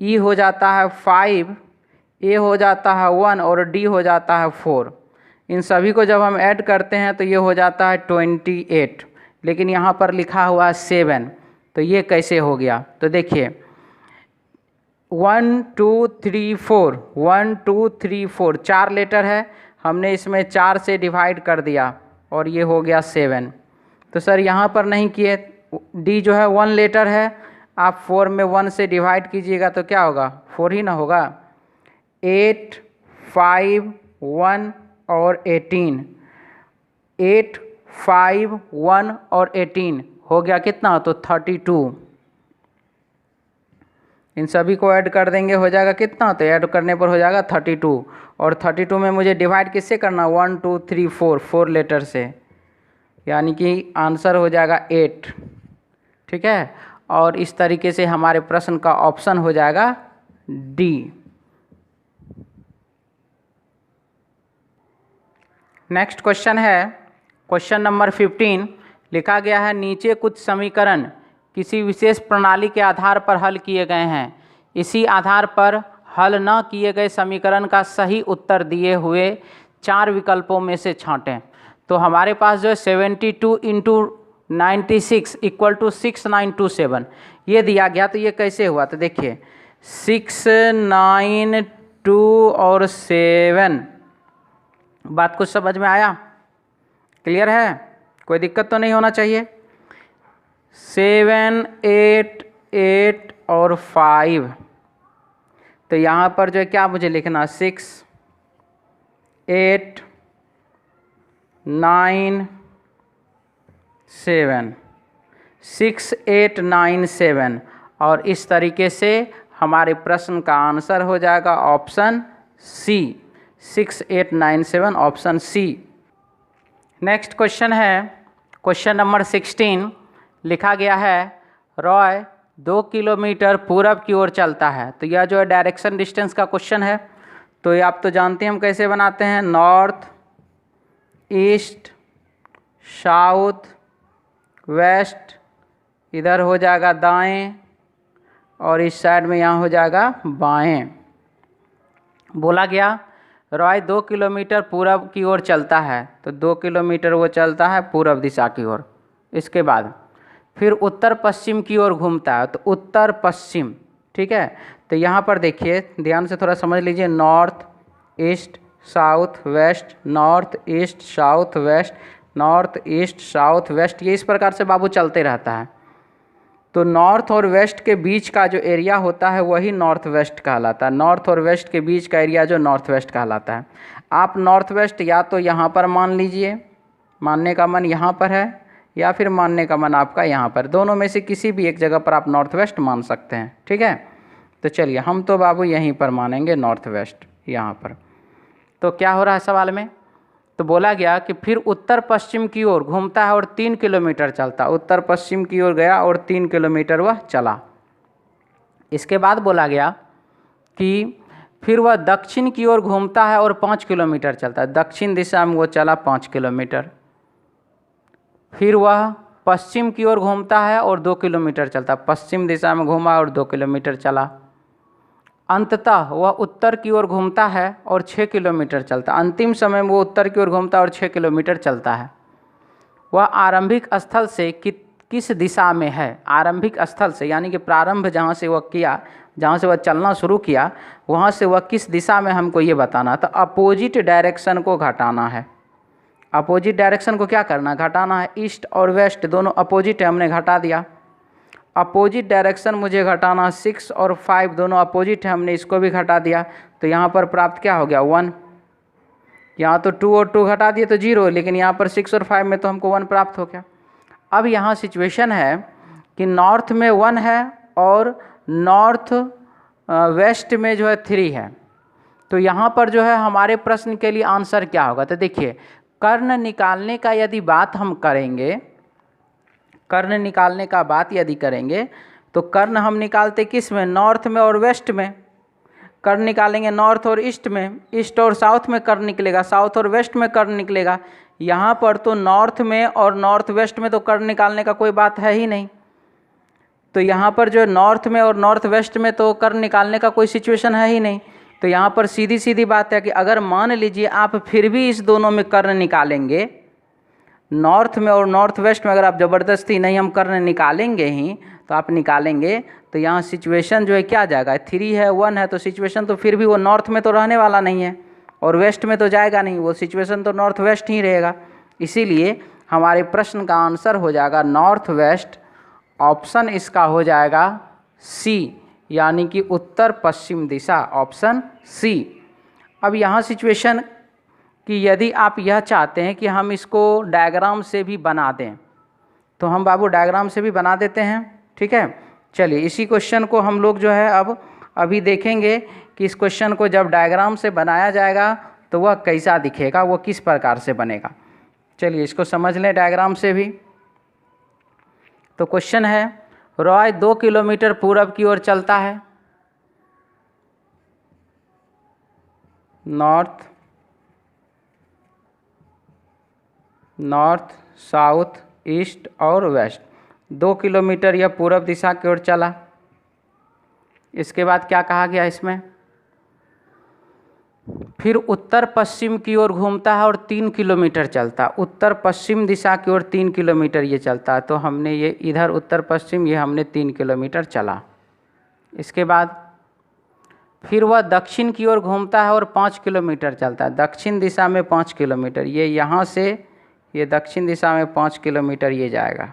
E हो जाता है 5, A हो जाता है 1 और D हो जाता है 4। इन सभी को जब हम ऐड करते हैं तो ये हो जाता है 28, लेकिन यहाँ पर लिखा हुआ है 7, तो ये कैसे हो गया? तो देखिए 1 2 3 4, 1 2 3 4 4 लेटर है, हमने इसमें 4 से डिवाइड कर दिया और ये हो गया 7। तो सर यहाँ पर नहीं किए, डी जो है 1 लेटर है, आप 4 में 1 से डिवाइड कीजिएगा तो क्या होगा? 4 ही ना होगा। 8 5 1 और 18, 8 5 1 और 18 हो गया कितना? तो 32। इन सभी को ऐड कर देंगे, हो जाएगा कितना? तो ऐड करने पर हो जाएगा 32, और 32 में मुझे डिवाइड किससे करना? 1 2 3 4, 4 लेटर से, यानी कि आंसर हो जाएगा 8। ठीक है, और इस तरीके से हमारे प्रश्न का ऑप्शन हो जाएगा डी। नेक्स्ट क्वेश्चन है क्वेश्चन नंबर 15। लिखा गया है नीचे कुछ समीकरण किसी विशेष प्रणाली के आधार पर हल किए गए हैं, इसी आधार पर हल न किए गए समीकरण का सही उत्तर दिए हुए 4 विकल्पों में से छांटें। तो हमारे पास जो है 72 इंटू 96 इक्वल टू 6927 ये दिया गया। तो ये कैसे हुआ? तो देखिए 6 9 2 और 7, बात कुछ समझ में आया? क्लियर है? कोई दिक्कत तो नहीं होना चाहिए। 7 8 8 और 5, तो यहाँ पर जो है क्या मुझे लिखना? 6 8 9 7, 6 8 9 7, और इस तरीके से हमारे प्रश्न का आंसर हो जाएगा option C, 6 8 9 7, option C. Next question है क्वेश्चन नंबर 16। लिखा गया है रॉय 2 किलोमीटर पूरब की ओर चलता है। तो यह जो है डायरेक्शन डिस्टेंस का क्वेश्चन है। तो ये आप तो जानते हैं हम कैसे बनाते हैं, नॉर्थ ईस्ट साउथ वेस्ट, इधर हो जाएगा दाएं और इस साइड में यहाँ हो जाएगा बाएं। बोला गया रॉय 2 किलोमीटर पूरब की ओर चलता है, तो 2 किलोमीटर वो चलता है पूरब दिशा की ओर। इसके बाद फिर उत्तर पश्चिम की ओर घूमता है, तो उत्तर पश्चिम। ठीक है, तो यहाँ पर देखिए ध्यान से थोड़ा समझ लीजिए, north east south west, north east south west, north east south west, ये इस प्रकार से बाबू चलते रहता है। तो नॉर्थ और वेस्ट के बीच का जो एरिया होता है वही नॉर्थ वेस्ट कहलाता है। नॉर्थ और वेस्ट के बीच का एरिया जो नॉर्थ वेस्ट कहलाता है। आप नॉर्थ वेस्ट या तो यहाँ पर मान लीजिए, मानने का मन यहाँ पर है, या फिर मानने का मन आपका यहाँ पर, दोनों में से किसी भी एक जगह पर आप नॉर्थ वेस्ट मान सकते हैं। ठीक है, तो चलिए हम तो बाबू यहीं पर मानेंगे नॉर्थ वेस्ट, यहाँ पर। तो क्या हो रहा है सवाल में? तो बोला गया कि फिर उत्तर पश्चिम की ओर घूमता है और 3 किलोमीटर चलता। उत्तर पश्चिम की ओर गया और 3 किलोमीटर वह चला। इसके बाद बोला गया कि फिर वह दक्षिण की ओर घूमता है और 5 किलोमीटर चलता है। दक्षिण दिशा में वो चला 5 किलोमीटर। फिर वह पश्चिम की ओर घूमता है और 2 किलोमीटर चलता। पश्चिम दिशा में घूमा और 2 किलोमीटर चला। अंततः वह उत्तर की ओर घूमता है और 6 किलोमीटर चलता। अंतिम समय में वो उत्तर की ओर घूमता है और 6 किलोमीटर चलता है। वह आरंभिक स्थल से किस दिशा में है? आरंभिक स्थल से यानी कि प्रारंभ जहाँ से वह किया, जहाँ से वह चलना शुरू किया, वहाँ से वह किस दिशा में, हमको ये बताना। तो अपोजिट डायरेक्शन को घटाना है। अपोजिट डायरेक्शन को क्या करना? घटाना है। ईस्ट और वेस्ट दोनों अपोजिट है, हमने घटा दिया। अपोजिट डायरेक्शन मुझे घटाना, 6 और 5 दोनों अपोजिट है, हमने इसको भी घटा दिया। तो यहाँ पर प्राप्त क्या हो गया? 1। यहाँ तो 2 और 2 घटा दिए तो 0, लेकिन यहाँ पर 6 और 5 में तो हमको 1 प्राप्त हो गया। अब यहाँ सिचुएशन है कि नॉर्थ में 1 है और नॉर्थ वेस्ट में जो है 3 है। तो यहाँ पर जो है हमारे प्रश्न के लिए आंसर क्या होगा? तो देखिए कर्ण निकालने का यदि बात हम करेंगे, कर्ण निकालने का बात यदि करेंगे तो कर्ण हम निकालते किस में? नॉर्थ में और वेस्ट में। कर्ण निकालेंगे नॉर्थ और ईस्ट में, ईस्ट और साउथ में कर्ण निकलेगा, साउथ और वेस्ट में कर्ण निकलेगा। यहाँ पर तो नॉर्थ में और नॉर्थ वेस्ट में तो कर्ण निकालने का कोई बात है ही नहीं। तो यहाँ पर जो नॉर्थ में और नॉर्थ वेस्ट में तो कर्ण निकालने का कोई सिचुएशन है ही नहीं। तो यहाँ पर सीधी सीधी बात है कि अगर मान लीजिए आप फिर भी इस दोनों में कर्ण निकालेंगे, नॉर्थ में और नॉर्थ वेस्ट में अगर आप ज़बरदस्ती नहीं हम कर्ण निकालेंगे ही तो आप निकालेंगे, तो यहाँ सिचुएशन जो है क्या आ जाएगा, 3 है 1 है, तो सिचुएशन तो फिर भी वो नॉर्थ में तो रहने वाला नहीं है और वेस्ट में तो जाएगा नहीं, वो सिचुएशन तो नॉर्थ वेस्ट ही रहेगा। इसीलिए हमारे प्रश्न का आंसर हो जाएगा नॉर्थ वेस्ट। ऑप्शन इसका हो जाएगा सी, यानी कि उत्तर पश्चिम दिशा, ऑप्शन सी। अब यहाँ सिचुएशन कि यदि आप यह चाहते हैं कि हम इसको डायग्राम से भी बना दें तो हम बाबू डायग्राम से भी बना देते हैं, ठीक है। चलिए इसी क्वेश्चन को हम लोग जो है अब अभी देखेंगे कि इस क्वेश्चन को जब डायग्राम से बनाया जाएगा तो वह कैसा दिखेगा, वो किस प्रकार से बनेगा। चलिए इसको समझ लें डायग्राम से भी। तो क्वेश्चन है, रॉय 2 किलोमीटर पूरब की ओर चलता है, नॉर्थ नॉर्थ साउथ ईस्ट और वेस्ट, 2 किलोमीटर यह पूरब दिशा की ओर चला। इसके बाद क्या कहा गया इसमें, फिर उत्तर पश्चिम की ओर घूमता है और 3 किलोमीटर चलता, उत्तर पश्चिम दिशा की ओर 3 किलोमीटर ये चलता है। तो हमने ये इधर उत्तर पश्चिम, ये हमने 3 किलोमीटर चला। इसके बाद फिर वह दक्षिण की ओर घूमता है और 5 किलोमीटर चलता है, दक्षिण दिशा में 5 किलोमीटर, ये यहाँ से ये दक्षिण दिशा में 5 किलोमीटर ये जाएगा,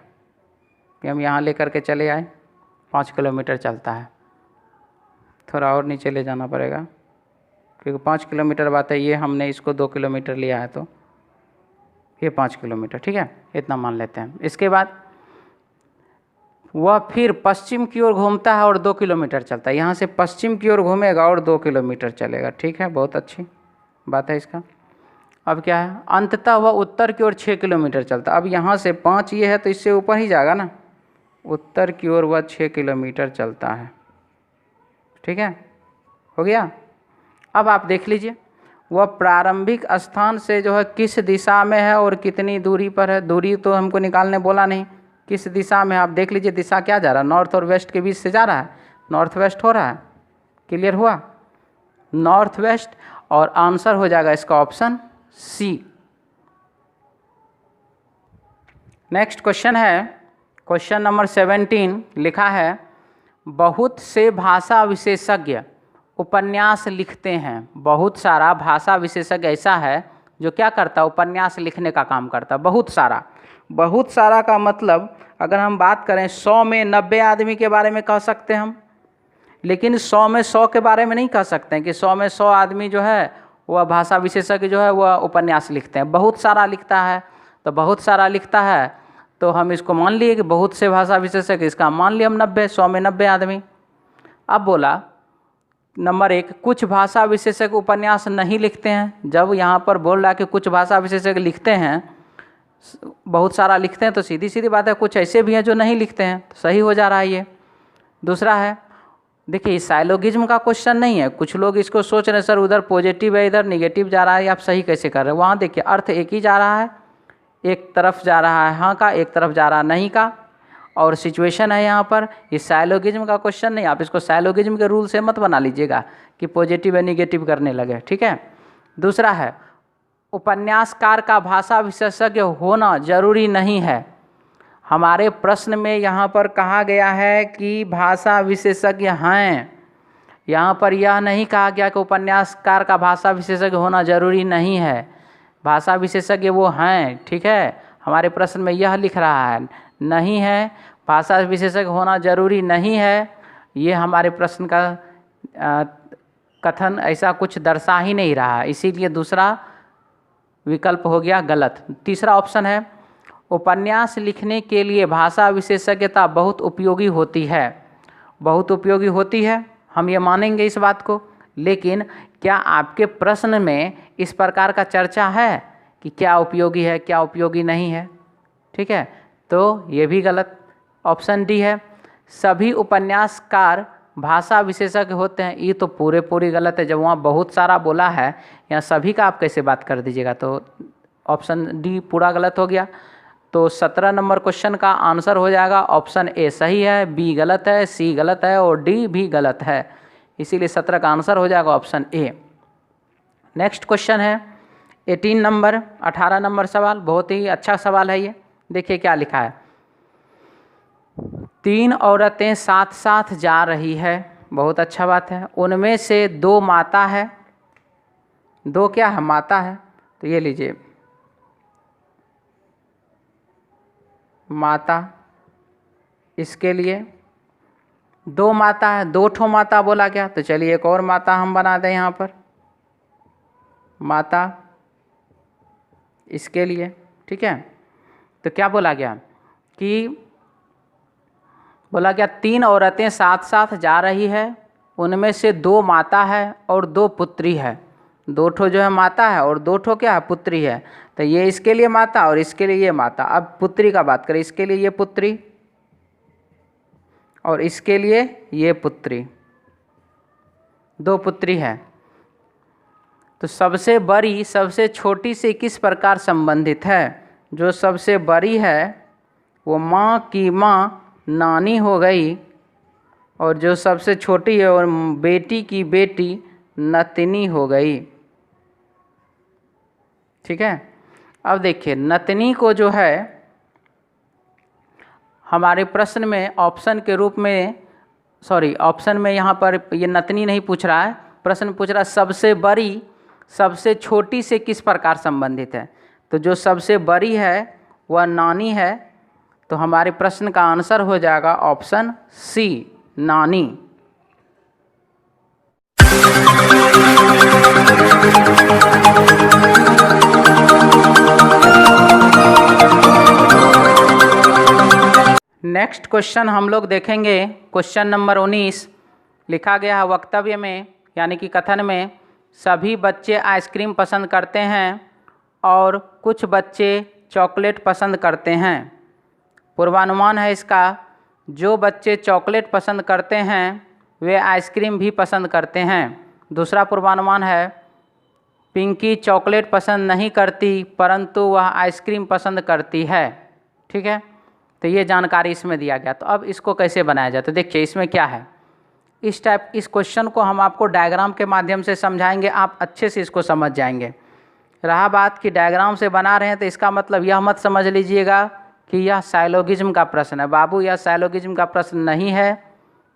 कि हम यहाँ लेकर के चले आए, 5 किलोमीटर चलता है। थोड़ा और नीचे ले जाना पड़ेगा क्योंकि 5 किलोमीटर बात है, ये हमने इसको 2 किलोमीटर लिया है तो ये 5 किलोमीटर, ठीक है, इतना मान लेते हैं। इसके बाद वह फिर पश्चिम की ओर घूमता है और 2 किलोमीटर चलता है, यहाँ से पश्चिम की ओर घूमेगा और 2 किलोमीटर चलेगा, ठीक है, बहुत अच्छी बात है इसका। अब क्या है, अंततः वह उत्तर की ओर 6 किलोमीटर चलता है। अब यहाँ से 5 ये है तो इससे ऊपर ही जाएगा ना, उत्तर की ओर वह 6 किलोमीटर चलता है, ठीक है, हो गया। अब आप देख लीजिए वह प्रारंभिक स्थान से जो है किस दिशा में है और कितनी दूरी पर है, दूरी तो हमको निकालने बोला नहीं, किस दिशा में, आप देख लीजिए दिशा क्या जा रहा है, नॉर्थ और वेस्ट के बीच से जा रहा है, नॉर्थ वेस्ट हो रहा है, क्लियर हुआ, नॉर्थ वेस्ट। और आंसर हो जाएगा इसका ऑप्शन सी। नेक्स्ट क्वेश्चन है, क्वेश्चन नंबर 17 लिखा है, बहुत से भाषा विशेषज्ञ उपन्यास लिखते हैं। बहुत सारा भाषा विशेषज्ञ ऐसा है जो क्या करता है, उपन्यास लिखने का काम करता है। बहुत सारा, बहुत सारा का मतलब अगर हम बात करें 100 में 90 आदमी के बारे में कह सकते हैं हम, लेकिन 100 में 100 के बारे में नहीं कह सकते हैं कि 100 में 100 आदमी जो है वह भाषा विशेषज्ञ जो है वह उपन्यास लिखते हैं। बहुत सारा लिखता है, तो बहुत सारा लिखता है तो हम इसको मान लिए कि बहुत से भाषा विशेषज्ञ, इसका मान लिया हम 90, 100 में 90 आदमी। अब बोला नंबर 1, कुछ भाषा विशेषज्ञ उपन्यास नहीं लिखते हैं। जब यहाँ पर बोल रहा है कि कुछ भाषा विशेषज्ञ लिखते हैं, बहुत सारा लिखते हैं, तो सीधी सीधी बात है कुछ ऐसे भी हैं जो नहीं लिखते हैं, तो सही हो जा रहा है ये। दूसरा है, देखिए साइलोगिज्म का क्वेश्चन नहीं है, कुछ लोग इसको सोच रहे हैं सर उधर पॉजिटिव है इधर निगेटिव जा रहा है, आप सही कैसे कर रहे हैं। वहाँ देखिए अर्थ एक ही जा रहा है, एक तरफ जा रहा है हाँ का, एक तरफ जा रहा है नहीं का, और सिचुएशन है यहाँ पर। ये साइलोगिज्म का क्वेश्चन नहीं, आप इसको साइलोगिज्म के रूल से मत बना लीजिएगा कि पॉजिटिव है निगेटिव करने लगे, ठीक है। दूसरा है, उपन्यासकार का भाषा विशेषज्ञ होना जरूरी नहीं है। हमारे प्रश्न में यहाँ पर कहा गया है कि भाषा विशेषज्ञ हैं, यहाँ पर यह नहीं कहा गया कि उपन्यासकार का भाषा विशेषज्ञ होना जरूरी नहीं है। भाषा विशेषज्ञ वो हैं, ठीक है, हमारे प्रश्न में यह लिख रहा है नहीं है, भाषा विशेषज्ञ होना जरूरी नहीं है, ये हमारे प्रश्न का कथन ऐसा कुछ दर्शा ही नहीं रहा, इसीलिए दूसरा विकल्प हो गया गलत। तीसरा ऑप्शन है, उपन्यास लिखने के लिए भाषा विशेषज्ञता बहुत उपयोगी होती है। बहुत उपयोगी होती है, हम ये मानेंगे इस बात को, लेकिन क्या आपके प्रश्न में इस प्रकार का चर्चा है कि क्या उपयोगी है क्या उपयोगी नहीं है, ठीक है, तो ये भी गलत। ऑप्शन डी है, सभी उपन्यासकार भाषा विशेषज्ञ होते हैं, ये तो पूरी गलत है। जब वहाँ बहुत सारा बोला है, यहाँ सभी का आप कैसे बात कर दीजिएगा, तो ऑप्शन डी पूरा गलत हो गया। तो 17 नंबर क्वेश्चन का आंसर हो जाएगा ऑप्शन ए सही है, बी गलत है, सी गलत है और डी भी गलत है। इसीलिए 17 का आंसर हो जाएगा ऑप्शन ए। नेक्स्ट क्वेश्चन है 18 नंबर, 18 नंबर सवाल, बहुत ही अच्छा सवाल है ये। देखिए क्या लिखा है, 3 औरतें साथ साथ जा रही है, बहुत अच्छा बात है। उनमें से 2 माता है, 2 क्या है, माता है। तो ये लीजिए माता, इसके लिए 2 माता है, 2 ठो माता बोला गया, तो चलिए एक और माता हम बना दें यहाँ पर, माता इसके लिए, ठीक है। तो क्या बोला गया कि बोला गया 3 औरतें साथ साथ जा रही है, उनमें से 2 माता है और 2 पुत्री है। 2 ठो जो है माता है और 2 ठो क्या है, पुत्री है। तो ये इसके लिए माता और इसके लिए ये माता। अब पुत्री का बात करें, इसके लिए ये पुत्री और इसके लिए ये पुत्री, 2 पुत्री है। तो सबसे बड़ी सबसे छोटी से किस प्रकार संबंधित है। जो सबसे बड़ी है वो माँ की माँ नानी हो गई, और जो सबसे छोटी है और बेटी की बेटी नतनी हो गई, ठीक है। अब देखिए नतनी को जो है हमारे प्रश्न में ऑप्शन के रूप में, ऑप्शन में यहाँ पर ये नतनी नहीं पूछ रहा है, प्रश्न पूछ रहा है सबसे बड़ी सबसे छोटी से किस प्रकार संबंधित है। तो जो सबसे बड़ी है वह नानी है, तो हमारे प्रश्न का आंसर हो जाएगा ऑप्शन सी, नानी। नेक्स्ट क्वेश्चन हम लोग देखेंगे, क्वेश्चन नंबर 19 लिखा गया है वक्तव्य में यानी कि कथन में, सभी बच्चे आइसक्रीम पसंद करते हैं और कुछ बच्चे चॉकलेट पसंद करते हैं। पूर्वानुमान है इसका, जो बच्चे चॉकलेट पसंद करते हैं वे आइसक्रीम भी पसंद करते हैं। दूसरा पूर्वानुमान है, पिंकी चॉकलेट पसंद नहीं करती परंतु वह आइसक्रीम पसंद करती है, ठीक है। तो ये जानकारी इसमें दिया गया। तो अब इसको कैसे बनाया जाए, तो देखिए इसमें क्या है, इस क्वेश्चन को हम आपको डायग्राम के माध्यम से समझाएंगे, आप अच्छे से इसको समझ जाएंगे। रहा बात कि डायग्राम से बना रहे हैं तो इसका मतलब यह मत समझ लीजिएगा कि यह साइलोगिज्म का प्रश्न है। बाबू यह साइलोगिज्म का प्रश्न नहीं है,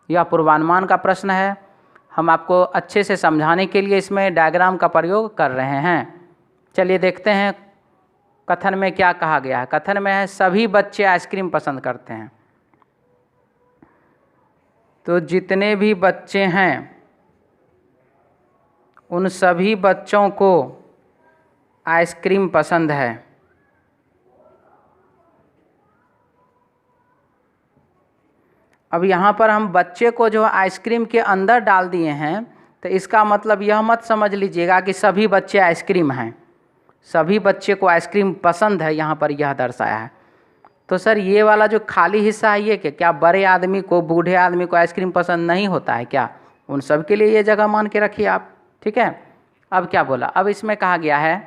यह पूर्वानुमान का प्रश्न है। हम आपको अच्छे से समझाने के लिए इसमें डायग्राम का प्रयोग कर रहे हैं। चलिए देखते हैं कथन में क्या कहा गया है। कथन में है सभी बच्चे आइसक्रीम पसंद करते हैं। तो जितने भी बच्चे हैं उन सभी बच्चों को आइसक्रीम पसंद है। अब यहाँ पर हम बच्चे को जो आइसक्रीम के अंदर डाल दिए हैं, तो इसका मतलब यह मत समझ लीजिएगा कि सभी बच्चे आइसक्रीम हैं, सभी बच्चे को आइसक्रीम पसंद है, यहाँ पर यह दर्शाया है। तो सर ये वाला जो खाली हिस्सा है ये क्या बड़े आदमी को, बूढ़े आदमी को आइसक्रीम पसंद नहीं होता है क्या? उन सब के लिए ये जगह मान के रखिए आप, ठीक है। अब क्या बोला, अब इसमें कहा गया है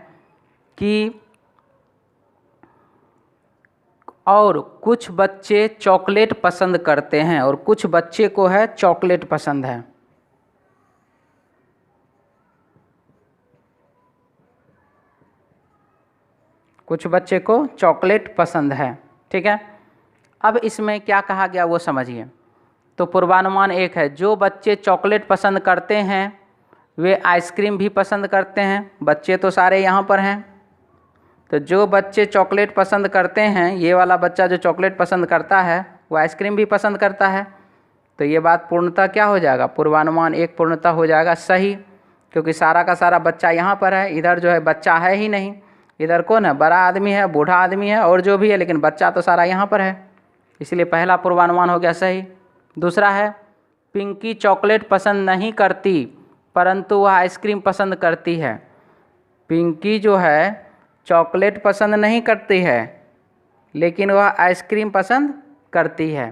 कि और कुछ बच्चे चॉकलेट पसंद करते हैं, और कुछ बच्चे को है चॉकलेट पसंद है। कुछ बच्चे को चॉकलेट पसंद है, ठीक है। अब इसमें क्या कहा गया वो समझिए। तो पूर्वानुमान 1 है, जो बच्चे चॉकलेट पसंद करते हैं वे आइसक्रीम भी पसंद करते हैं। बच्चे तो सारे यहाँ पर हैं, तो जो बच्चे चॉकलेट पसंद करते हैं, ये वाला बच्चा जो चॉकलेट पसंद करता है वो आइसक्रीम भी पसंद करता है। तो ये बात पूर्णतः क्या हो जाएगा, पूर्वानुमान 1 पूर्णतः हो जाएगा सही, क्योंकि सारा का सारा बच्चा यहाँ पर है, इधर जो है बच्चा है ही नहीं। इधर कौन है, बड़ा आदमी है, बूढ़ा आदमी है और जो भी है, लेकिन बच्चा तो सारा यहाँ पर है, इसलिए पहला पूर्वानुमान हो गया सही। दूसरा है, पिंकी चॉकलेट पसंद नहीं करती परंतु वह आइसक्रीम पसंद करती है। पिंकी जो है चॉकलेट पसंद नहीं करती है लेकिन वह आइसक्रीम पसंद करती है।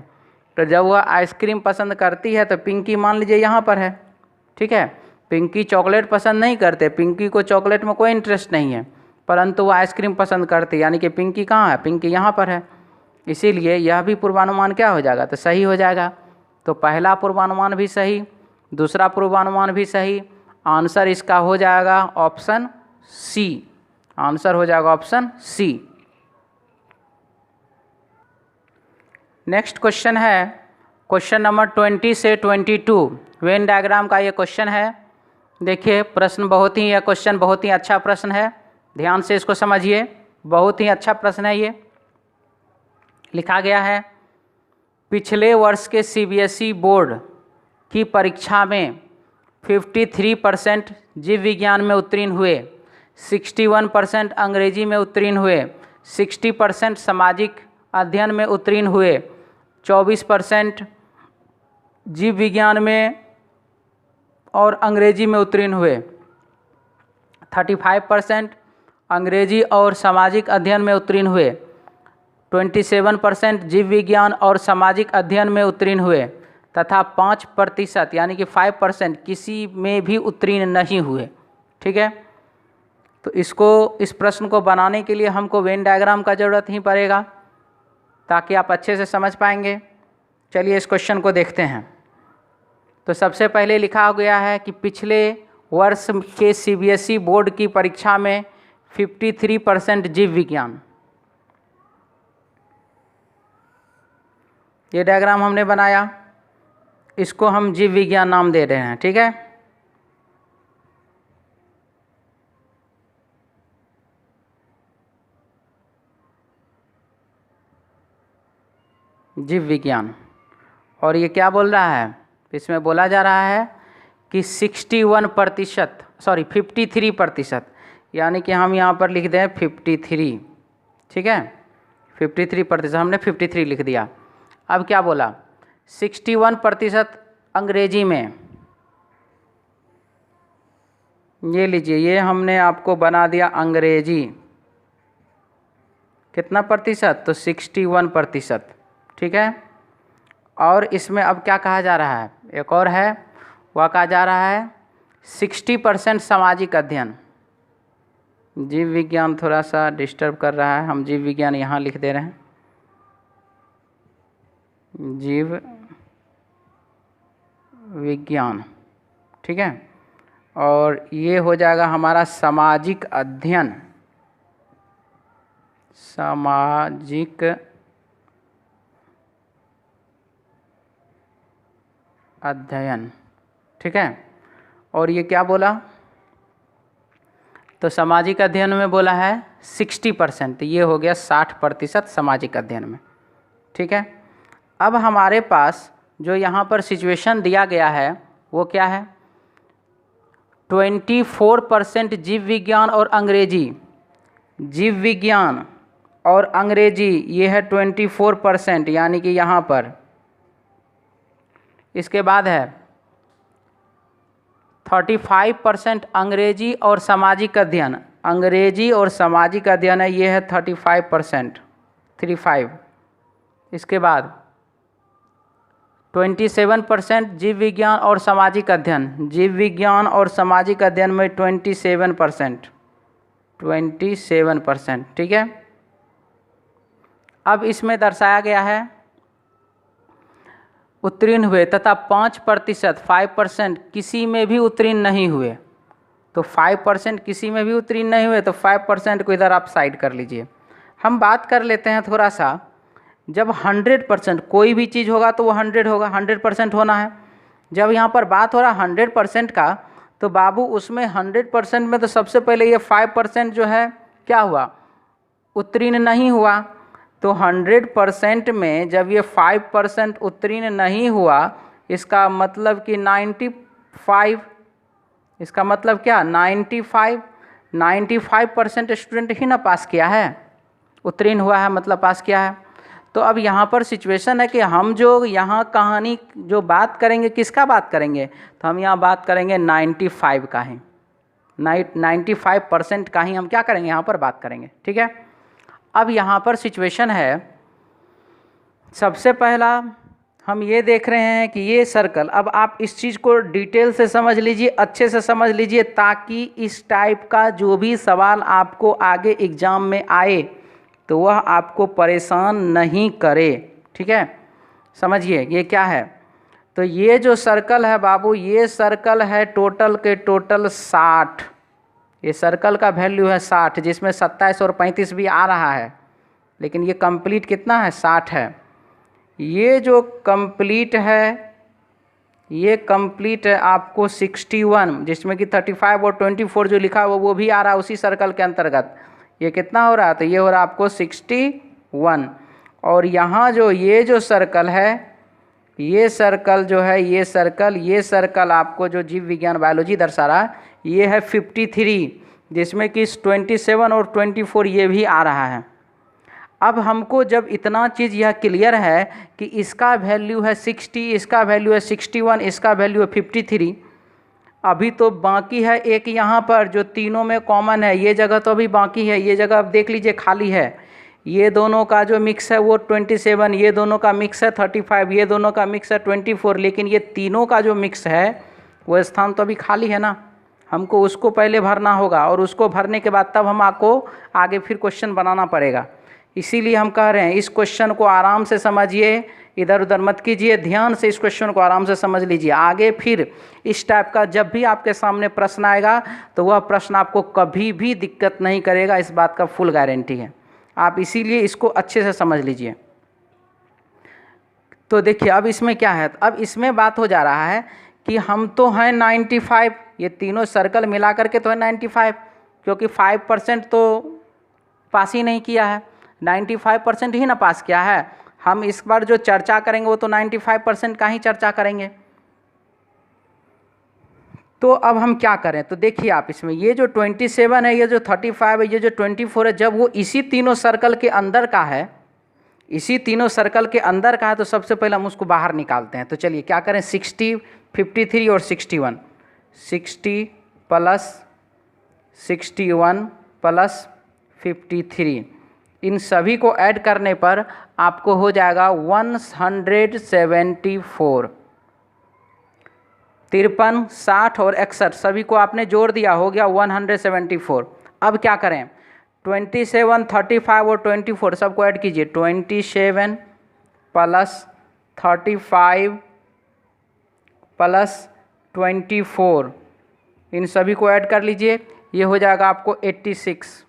तो जब वह आइसक्रीम पसंद करती है तो पिंकी मान लीजिए यहाँ पर है, ठीक है। पिंकी चॉकलेट पसंद नहीं करते, पिंकी को चॉकलेट में कोई इंटरेस्ट नहीं है, परंतु वह आइसक्रीम पसंद करती है, यानी कि पिंकी कहाँ है, पिंकी यहाँ पर है। इसीलिए यह भी पूर्वानुमान क्या हो जाएगा, तो सही हो जाएगा। तो पहला पूर्वानुमान भी सही, दूसरा पूर्वानुमान भी सही। आंसर इसका हो जाएगा ऑप्शन सी। आंसर हो जाएगा ऑप्शन सी। नेक्स्ट क्वेश्चन है क्वेश्चन नंबर 20 से 22, वेन डायग्राम का ये क्वेश्चन है। देखिए प्रश्न बहुत ही, यह क्वेश्चन बहुत ही अच्छा प्रश्न है, ध्यान से इसको समझिए, बहुत ही अच्छा प्रश्न है। ये लिखा गया है, पिछले वर्ष के सीबीएसई बोर्ड की परीक्षा में 53% जीव विज्ञान में उत्तीर्ण हुए, 61% अंग्रेजी में उत्तीर्ण हुए, 60% सामाजिक अध्ययन में उत्तीर्ण हुए, 24% जीव विज्ञान में और अंग्रेजी में उत्तीर्ण हुए, 35% अंग्रेजी और सामाजिक अध्ययन में उत्तीर्ण हुए, 27% जीव विज्ञान और सामाजिक अध्ययन में उत्तीर्ण हुए, तथा 5% यानी कि 5% किसी में भी उत्तीर्ण नहीं हुए। ठीक है, तो इस प्रश्न को बनाने के लिए हमको वेन डायग्राम का ज़रूरत ही पड़ेगा, ताकि आप अच्छे से समझ पाएंगे। चलिए इस क्वेश्चन को देखते हैं। तो सबसे पहले लिखा गया है कि पिछले वर्ष के सीबीएसई बोर्ड की परीक्षा में 53% जीव विज्ञान, ये डायग्राम हमने बनाया, इसको हम जीव विज्ञान नाम दे रहे हैं। ठीक है, जीव विज्ञान। और ये क्या बोल रहा है, इसमें बोला जा रहा है कि 53%, यानी कि हम यहाँ पर लिख दें 53। ठीक है, 53%, हमने 53 लिख दिया। अब क्या बोला, 61% अंग्रेजी में, ये लीजिए, ये हमने आपको बना दिया अंग्रेजी, कितना प्रतिशत, तो 61%। ठीक है, और इसमें अब क्या कहा जा रहा है, एक और है, वह कहा जा रहा है 60% सामाजिक अध्ययन। जीव विज्ञान थोड़ा सा डिस्टर्ब कर रहा है, हम जीव विज्ञान यहाँ लिख दे रहे हैं, जीव विज्ञान। ठीक है, और ये हो जाएगा हमारा सामाजिक अध्ययन, सामाजिक अध्ययन। ठीक है, और ये क्या बोला, तो सामाजिक अध्ययन में बोला है 60%, ये हो गया 60% सामाजिक अध्ययन में। ठीक है, अब हमारे पास जो यहाँ पर सिचुएशन दिया गया है वो क्या है, 24% जीव विज्ञान और अंग्रेजी, जीव विज्ञान और अंग्रेजी ये है 24%, यानी कि यहाँ पर। इसके बाद है 35% अंग्रेजी और सामाजिक अध्ययन, अंग्रेजी और सामाजिक अध्ययन है, ये है 35%, 35। इसके बाद 27% जीव विज्ञान और सामाजिक अध्ययन, जीव विज्ञान और सामाजिक अध्ययन में 27%। ठीक है, अब इसमें दर्शाया गया है उत्तीर्ण हुए तथा 5% किसी में भी उत्तीर्ण नहीं हुए। तो 5% किसी में भी उत्तीर्ण नहीं हुए, तो 5% को इधर आप साइड कर लीजिए। हम बात कर लेते हैं थोड़ा सा, जब 100% कोई भी चीज़ होगा तो वो 100 होगा, 100% होना है। जब यहाँ पर बात हो रहा 100% का, तो बाबू उसमें 100% में तो सबसे पहले ये 5% जो है क्या हुआ, उत्तीर्ण नहीं हुआ। तो 100% में जब ये 5% उत्तीर्ण नहीं हुआ, इसका मतलब कि 95, इसका मतलब क्या, 95% स्टूडेंट ही ना पास किया है, उत्तीर्ण हुआ है मतलब पास किया है। तो अब यहाँ पर सिचुएशन है कि हम जो यहाँ कहानी जो बात करेंगे, किसका बात करेंगे, तो हम यहाँ बात करेंगे 95 का ही, 95% का ही हम क्या करेंगे, यहाँ पर बात करेंगे। ठीक है, अब यहाँ पर सिचुएशन है, सबसे पहला हम ये देख रहे हैं कि ये सर्कल, अब आप इस चीज़ को डिटेल से समझ लीजिए, अच्छे से समझ लीजिए, ताकि इस टाइप का जो भी सवाल आपको आगे एग्जाम में आए तो वह आपको परेशान नहीं करे। ठीक है, समझिए ये क्या है। तो ये जो सर्कल है बाबू, ये सर्कल है टोटल के टोटल 60। ये सर्कल का वैल्यू है 60, जिसमें 27 और 35 भी आ रहा है, लेकिन ये कंप्लीट कितना है, 60 है। ये जो कंप्लीट है, ये कंप्लीट है आपको 61, जिसमें कि 35 और 24 जो लिखा हुआ वो भी आ रहा है उसी सर्कल के अंतर्गत। ये कितना हो रहा है, तो ये हो रहा है आपको 61। और यहाँ जो ये जो सर्कल है, ये सर्कल जो है, ये सर्कल आपको जो जीव विज्ञान बायोलॉजी दर्शा रहा है, ये है 53, जिसमें कि 27 और 24 ये भी आ रहा है। अब हमको जब इतना चीज़ यह क्लियर है कि इसका वैल्यू है 60, इसका वैल्यू है 61, इसका वैल्यू है 53, अभी तो बाकी है एक यहाँ पर जो तीनों में कॉमन है, ये जगह तो अभी बाकी है, ये जगह आप देख लीजिए खाली है। ये दोनों का जो मिक्स है वो 27, ये दोनों का मिक्स है 35, ये दोनों का मिक्स है 24, लेकिन ये तीनों का जो मिक्स है वो स्थान तो अभी खाली है ना, हमको उसको पहले भरना होगा, और उसको भरने के बाद तब हम आपको आगे फिर क्वेश्चन बनाना पड़ेगा। इसीलिए हम कह रहे हैं इस क्वेश्चन को आराम से समझिए, इधर उधर मत कीजिए, ध्यान से इस क्वेश्चन को आराम से समझ लीजिए। आगे फिर इस टाइप का जब भी आपके सामने प्रश्न आएगा तो वह प्रश्न आपको कभी भी दिक्कत नहीं करेगा, इस बात का फुल गारंटी है। आप इसीलिए इसको अच्छे से समझ लीजिए। तो देखिए अब इसमें क्या है, अब इसमें बात हो जा रहा है कि हम तो हैं 95, ये तीनों सर्कल मिला करके तो है 95, क्योंकि 5% तो पास ही नहीं किया है, 95% ही ना पास किया है। हम इस बार जो चर्चा करेंगे वो तो 95% का ही चर्चा करेंगे। तो अब हम क्या करें, तो देखिए आप इसमें ये जो 27 है, ये जो 35 है, ये जो 24 है, जब वो इसी तीनों सर्कल के अंदर का है, इसी तीनों सर्कल के अंदर का है, तो सबसे पहले हम उसको बाहर निकालते हैं। तो चलिए क्या करें, 60, 53 और 61, 60 प्लस 61 प्लस 53, इन सभी को ऐड करने पर आपको हो जाएगा 174। 53, 60 और 61 सभी को आपने जोड़ दिया, हो गया 174। अब क्या करें, 27, 35 और 24 सबको ऐड कीजिए, 27 प्लस 35 प्लस 24, इन सभी को ऐड कर लीजिए, ये हो जाएगा आपको 86।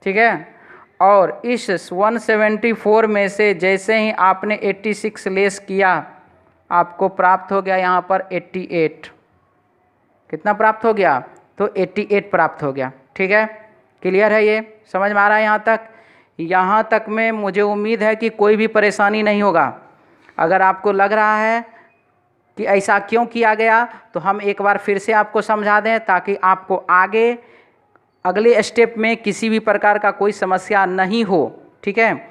ठीक है, और इस 174 में से जैसे ही आपने 86 लेस किया, आपको प्राप्त हो गया यहाँ पर 88। कितना प्राप्त हो गया, तो 88 प्राप्त हो गया। ठीक है, क्लियर है, ये समझ में आ रहा है यहाँ तक। यहाँ तक में मुझे उम्मीद है कि कोई भी परेशानी नहीं होगा। अगर आपको लग रहा है कि ऐसा क्यों किया गया, तो हम एक बार फिर से आपको समझा दें, ताकि आपको आगे अगले स्टेप में किसी भी प्रकार का कोई समस्या नहीं हो। ठीक है,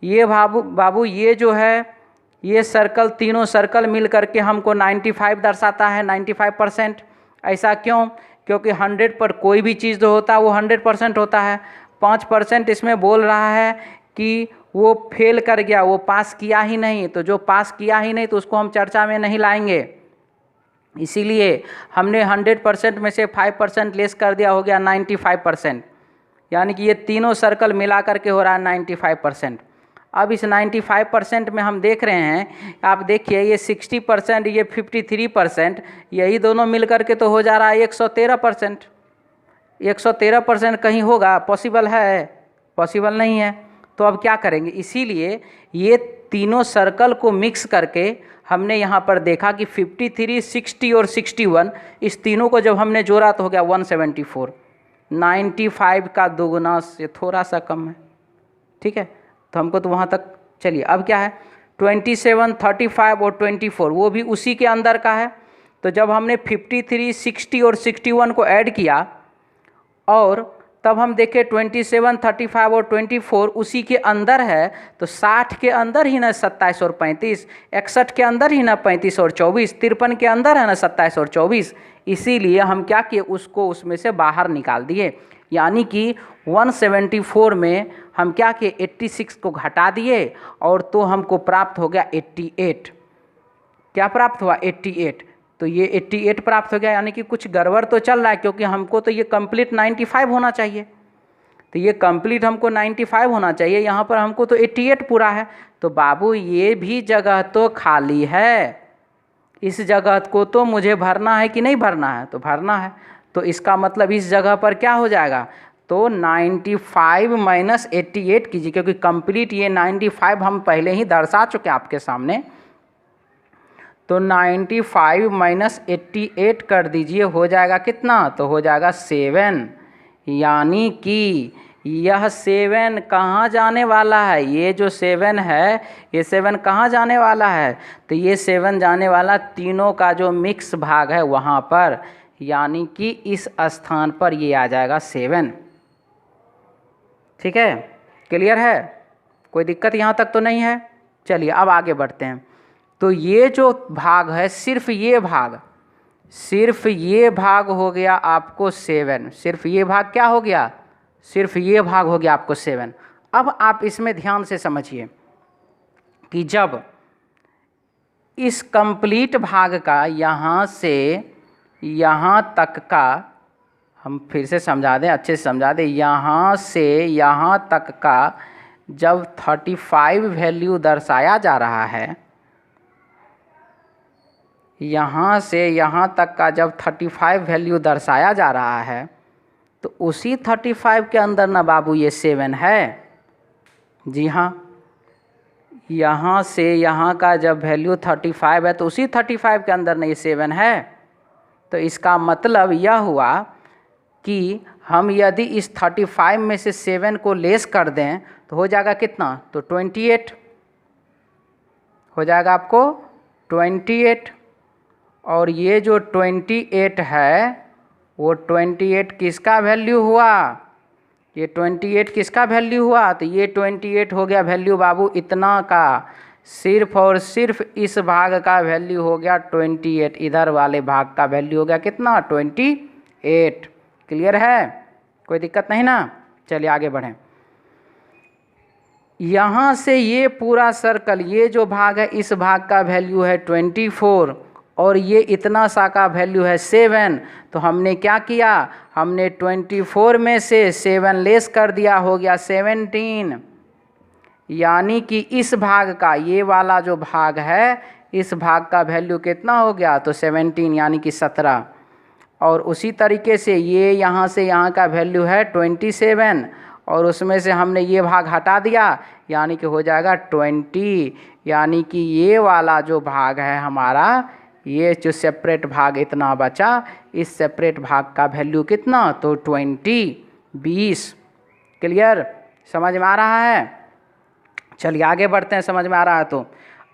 ये बाबू ये जो है, ये सर्कल, तीनों सर्कल मिल करके हमको 95 दर्शाता है, 95%। ऐसा क्यों, क्योंकि 100 पर कोई भी चीज़ जो होता है वो 100% होता है। 5% इसमें बोल रहा है कि वो फेल कर गया, वो पास किया ही नहीं, तो जो पास किया ही नहीं तो उसको हम चर्चा में नहीं लाएंगे। इसीलिए हमने 100% में से 5% लेस कर दिया, हो गया 95%, यानी कि ये तीनों सर्कल मिला करके हो रहा है 95%। अब इस 95% में हम देख रहे हैं, आप देखिए ये 60%, ये 53%, यही दोनों मिल करके तो हो जा रहा है 113%। 113% कहीं होगा, पॉसिबल है? पॉसिबल नहीं है। तो अब क्या करेंगे, इसीलिए ये तीनों सर्कल को मिक्स करके हमने यहाँ पर देखा कि 53, 60 और 61, इस तीनों को जब हमने जोड़ा तो हो गया 174। 95 का दोगुना से थोड़ा सा कम है। ठीक है, तो हमको तो वहाँ तक चलिए। अब क्या है, 27, 35 और 24 वो भी उसी के अंदर का है। तो जब हमने 53, 60 और 61 को ऐड किया और तब हम देखें 27, 35 और 24 उसी के अंदर है, तो 60 के अंदर ही ना 27 और 35, 61 के अंदर ही ना 35 और 24, 53 के अंदर है ना 27 और 24। इसीलिए हम क्या किए, उसको उसमें से बाहर निकाल दिए। यानी कि 174 में हम क्या किए, 86 को घटा दिए और तो हमको प्राप्त हो गया 88। क्या प्राप्त हुआ, 88। तो ये 88 प्राप्त हो गया, यानी कि कुछ गड़बड़ तो चल रहा है, क्योंकि हमको तो ये कंप्लीट 95 होना चाहिए। तो ये कंप्लीट हमको 95 होना चाहिए, यहाँ पर हमको तो 88 पूरा है। तो बाबू ये भी जगह तो खाली है, इस जगह को तो मुझे भरना है कि नहीं भरना है, तो भरना है। तो इसका मतलब इस जगह पर क्या हो जाएगा, तो 95 माइनस 88 कीजिए, क्योंकि कंप्लीट ये 95 हम पहले ही दर्शा चुके हैं आपके सामने। तो 95 माइनस 88 कर दीजिए, हो जाएगा कितना, तो हो जाएगा 7। यानी कि यह 7 कहाँ जाने वाला है, ये जो 7 है ये 7 कहाँ जाने वाला है, तो ये 7 जाने वाला तीनों का जो मिक्स भाग है वहाँ पर, यानी कि इस स्थान पर ये आ जाएगा 7। ठीक है, क्लियर है, कोई दिक्कत यहाँ तक तो नहीं है। चलिए अब आगे बढ़ते हैं। तो ये जो भाग है, सिर्फ ये भाग हो गया आपको 7, सिर्फ ये भाग क्या हो गया, सिर्फ ये भाग हो गया आपको 7। अब आप इसमें ध्यान से समझिए कि जब इस कंप्लीट भाग का यहाँ से यहाँ तक का, हम फिर से समझा दें, अच्छे से समझा दें, यहाँ से यहाँ तक का जब 35 वैल्यू दर्शाया जा रहा है, यहाँ से यहाँ तक का जब 35 वैल्यू दर्शाया जा रहा है, तो उसी 35 के अंदर ना बाबू ये 7 है। जी हाँ, यहाँ से यहाँ का जब वैल्यू 35 है तो उसी 35 के अंदर ना ये 7 है। तो इसका मतलब यह हुआ कि हम यदि इस 35 में से 7 को लेस कर दें तो हो जाएगा कितना, तो 28 हो जाएगा आपको 28। और ये जो 28 है वो 28 किसका वैल्यू हुआ, ये 28 किसका वैल्यू हुआ, तो ये 28 हो गया वैल्यू बाबू इतना का, सिर्फ और सिर्फ इस भाग का वैल्यू हो गया 28, इधर वाले भाग का वैल्यू हो गया कितना, 28। क्लियर है, कोई दिक्कत नहीं ना। चलिए आगे बढ़ें। यहाँ से ये पूरा सर्कल, ये जो भाग है इस भाग का वैल्यू है 24 और ये इतना सा का वैल्यू है 7। तो हमने क्या किया, हमने 24 में से 7 लेस कर दिया, हो गया 17। यानी कि इस भाग का, ये वाला जो भाग है इस भाग का वैल्यू कितना हो गया, तो 17 यानी कि 17। और उसी तरीके से ये यहाँ से यहाँ का वैल्यू है 27 और उसमें से हमने ये भाग हटा दिया, यानी कि हो जाएगा 20। यानी कि ये वाला जो भाग है हमारा, ये जो सेपरेट भाग इतना बचा, इस सेपरेट भाग का वैल्यू कितना, तो 20। क्लियर, समझ में आ रहा है। चलिए आगे बढ़ते हैं, समझ में आ रहा है। तो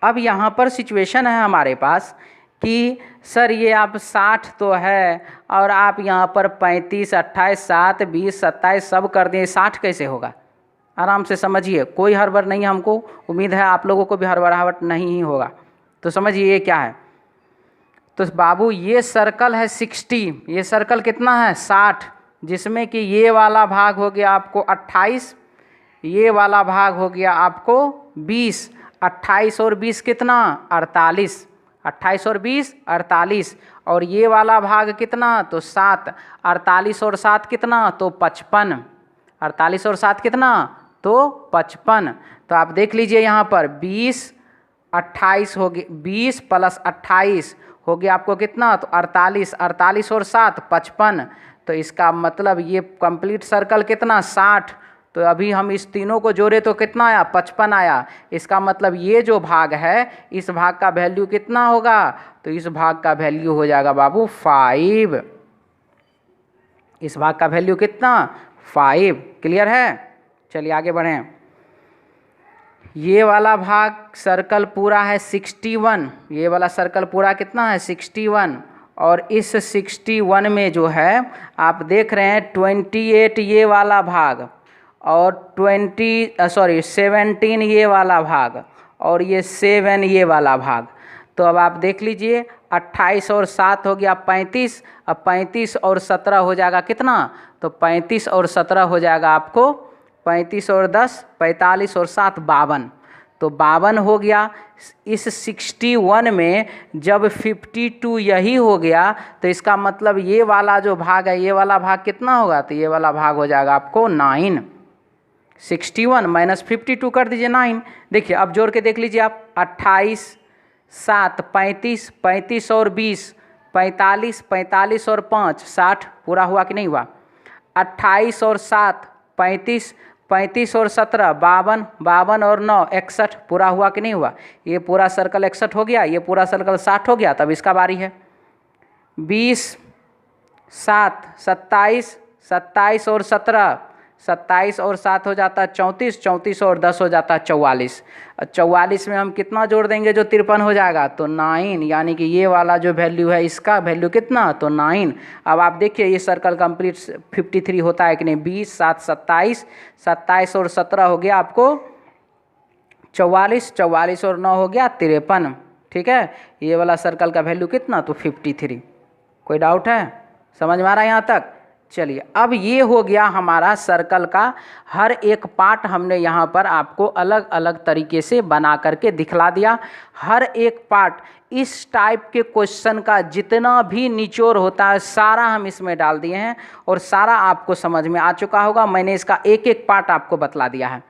अब यहाँ पर सिचुएशन है हमारे पास कि सर ये आप 60 तो है और आप यहाँ पर 35, 28, 7, 20, 27 सब कर दिए, 60 कैसे होगा। आराम से समझिए, कोई हड़बड़ नहीं है, हमको उम्मीद है आप लोगों को भी हड़बड़ाहट नहीं ही होगा। तो समझिए ये क्या है, तो बाबू ये सर्कल है 60, ये सर्कल कितना है 60, जिसमें कि ये वाला भाग हो गया आपको 28, ये वाला भाग हो गया आपको 20। 28 और 20 कितना, 48। 28 और 20 48, और ये वाला भाग कितना, तो 7। 48 और 7 कितना, तो 55। 48 और 7 कितना, तो 55। तो आप देख लीजिए यहाँ पर 20 28 हो गया, 20 प्लस 28 हो गया आपको कितना, तो 48। 48 और 7 55। तो इसका मतलब ये कंप्लीट सर्कल कितना, 60। तो अभी हम इस तीनों को जोड़े तो कितना आया, 55 आया। इसका मतलब ये जो भाग है इस भाग का वैल्यू कितना होगा, तो इस भाग का वैल्यू हो जाएगा बाबू 5। इस भाग का वैल्यू कितना, 5। क्लियर है, चलिए आगे बढ़ें। ये वाला भाग सर्कल पूरा है 61, ये वाला सर्कल पूरा कितना है 61, और इस 61 में जो है आप देख रहे हैं 28 ये वाला भाग और 17 ये वाला भाग और ये 7 ये वाला भाग। तो अब आप देख लीजिए 28 और 7 हो गया 35। अब 35 और 17 हो जाएगा कितना? तो 35 और 17 हो जाएगा आपको 35 और 10 45 और 7 52। तो 52 हो गया। इस 61 में जब 52 यही हो गया तो इसका मतलब ये वाला जो भाग है ये वाला भाग कितना होगा? तो ये वाला भाग हो जाएगा आपको 9। 61 माइनस 52 कर दीजिए 9। देखिए अब जोड़ के देख लीजिए आप 28 7 35 35 और 20 45 45 और 5 60 पूरा हुआ कि नहीं हुआ? 28 और 7 35 35 और 17 52 52 और 9 61 पूरा हुआ कि नहीं हुआ? ये पूरा सर्कल 61 हो गया, ये पूरा सर्कल 60 हो गया। तब इसका बारी है 20 7 27 27 और 17 27 और 7 हो जाता है 34 34 और 10 हो जाता है 44। 44 में हम कितना जोड़ देंगे जो 53 हो जाएगा? तो 9, यानी कि ये वाला जो वैल्यू है इसका वैल्यू कितना? तो 9। अब आप देखिए ये सर्कल कंप्लीट 53 होता है कि नहीं? 20 7 27 27 और 17 हो गया आपको 44 44 और 9 हो गया 53। ठीक है, ये वाला सर्कल का वैल्यू कितना? तो 53। कोई डाउट है? समझ में आ रहा है यहाँ तक? चलिए अब ये हो गया हमारा सर्कल का हर एक पार्ट हमने यहाँ पर आपको अलग अलग तरीके से बना करके दिखला दिया। हर एक पार्ट इस टाइप के क्वेश्चन का जितना भी निचोड़ होता है सारा हम इसमें डाल दिए हैं और सारा आपको समझ में आ चुका होगा। मैंने इसका एक एक पार्ट आपको बतला दिया है।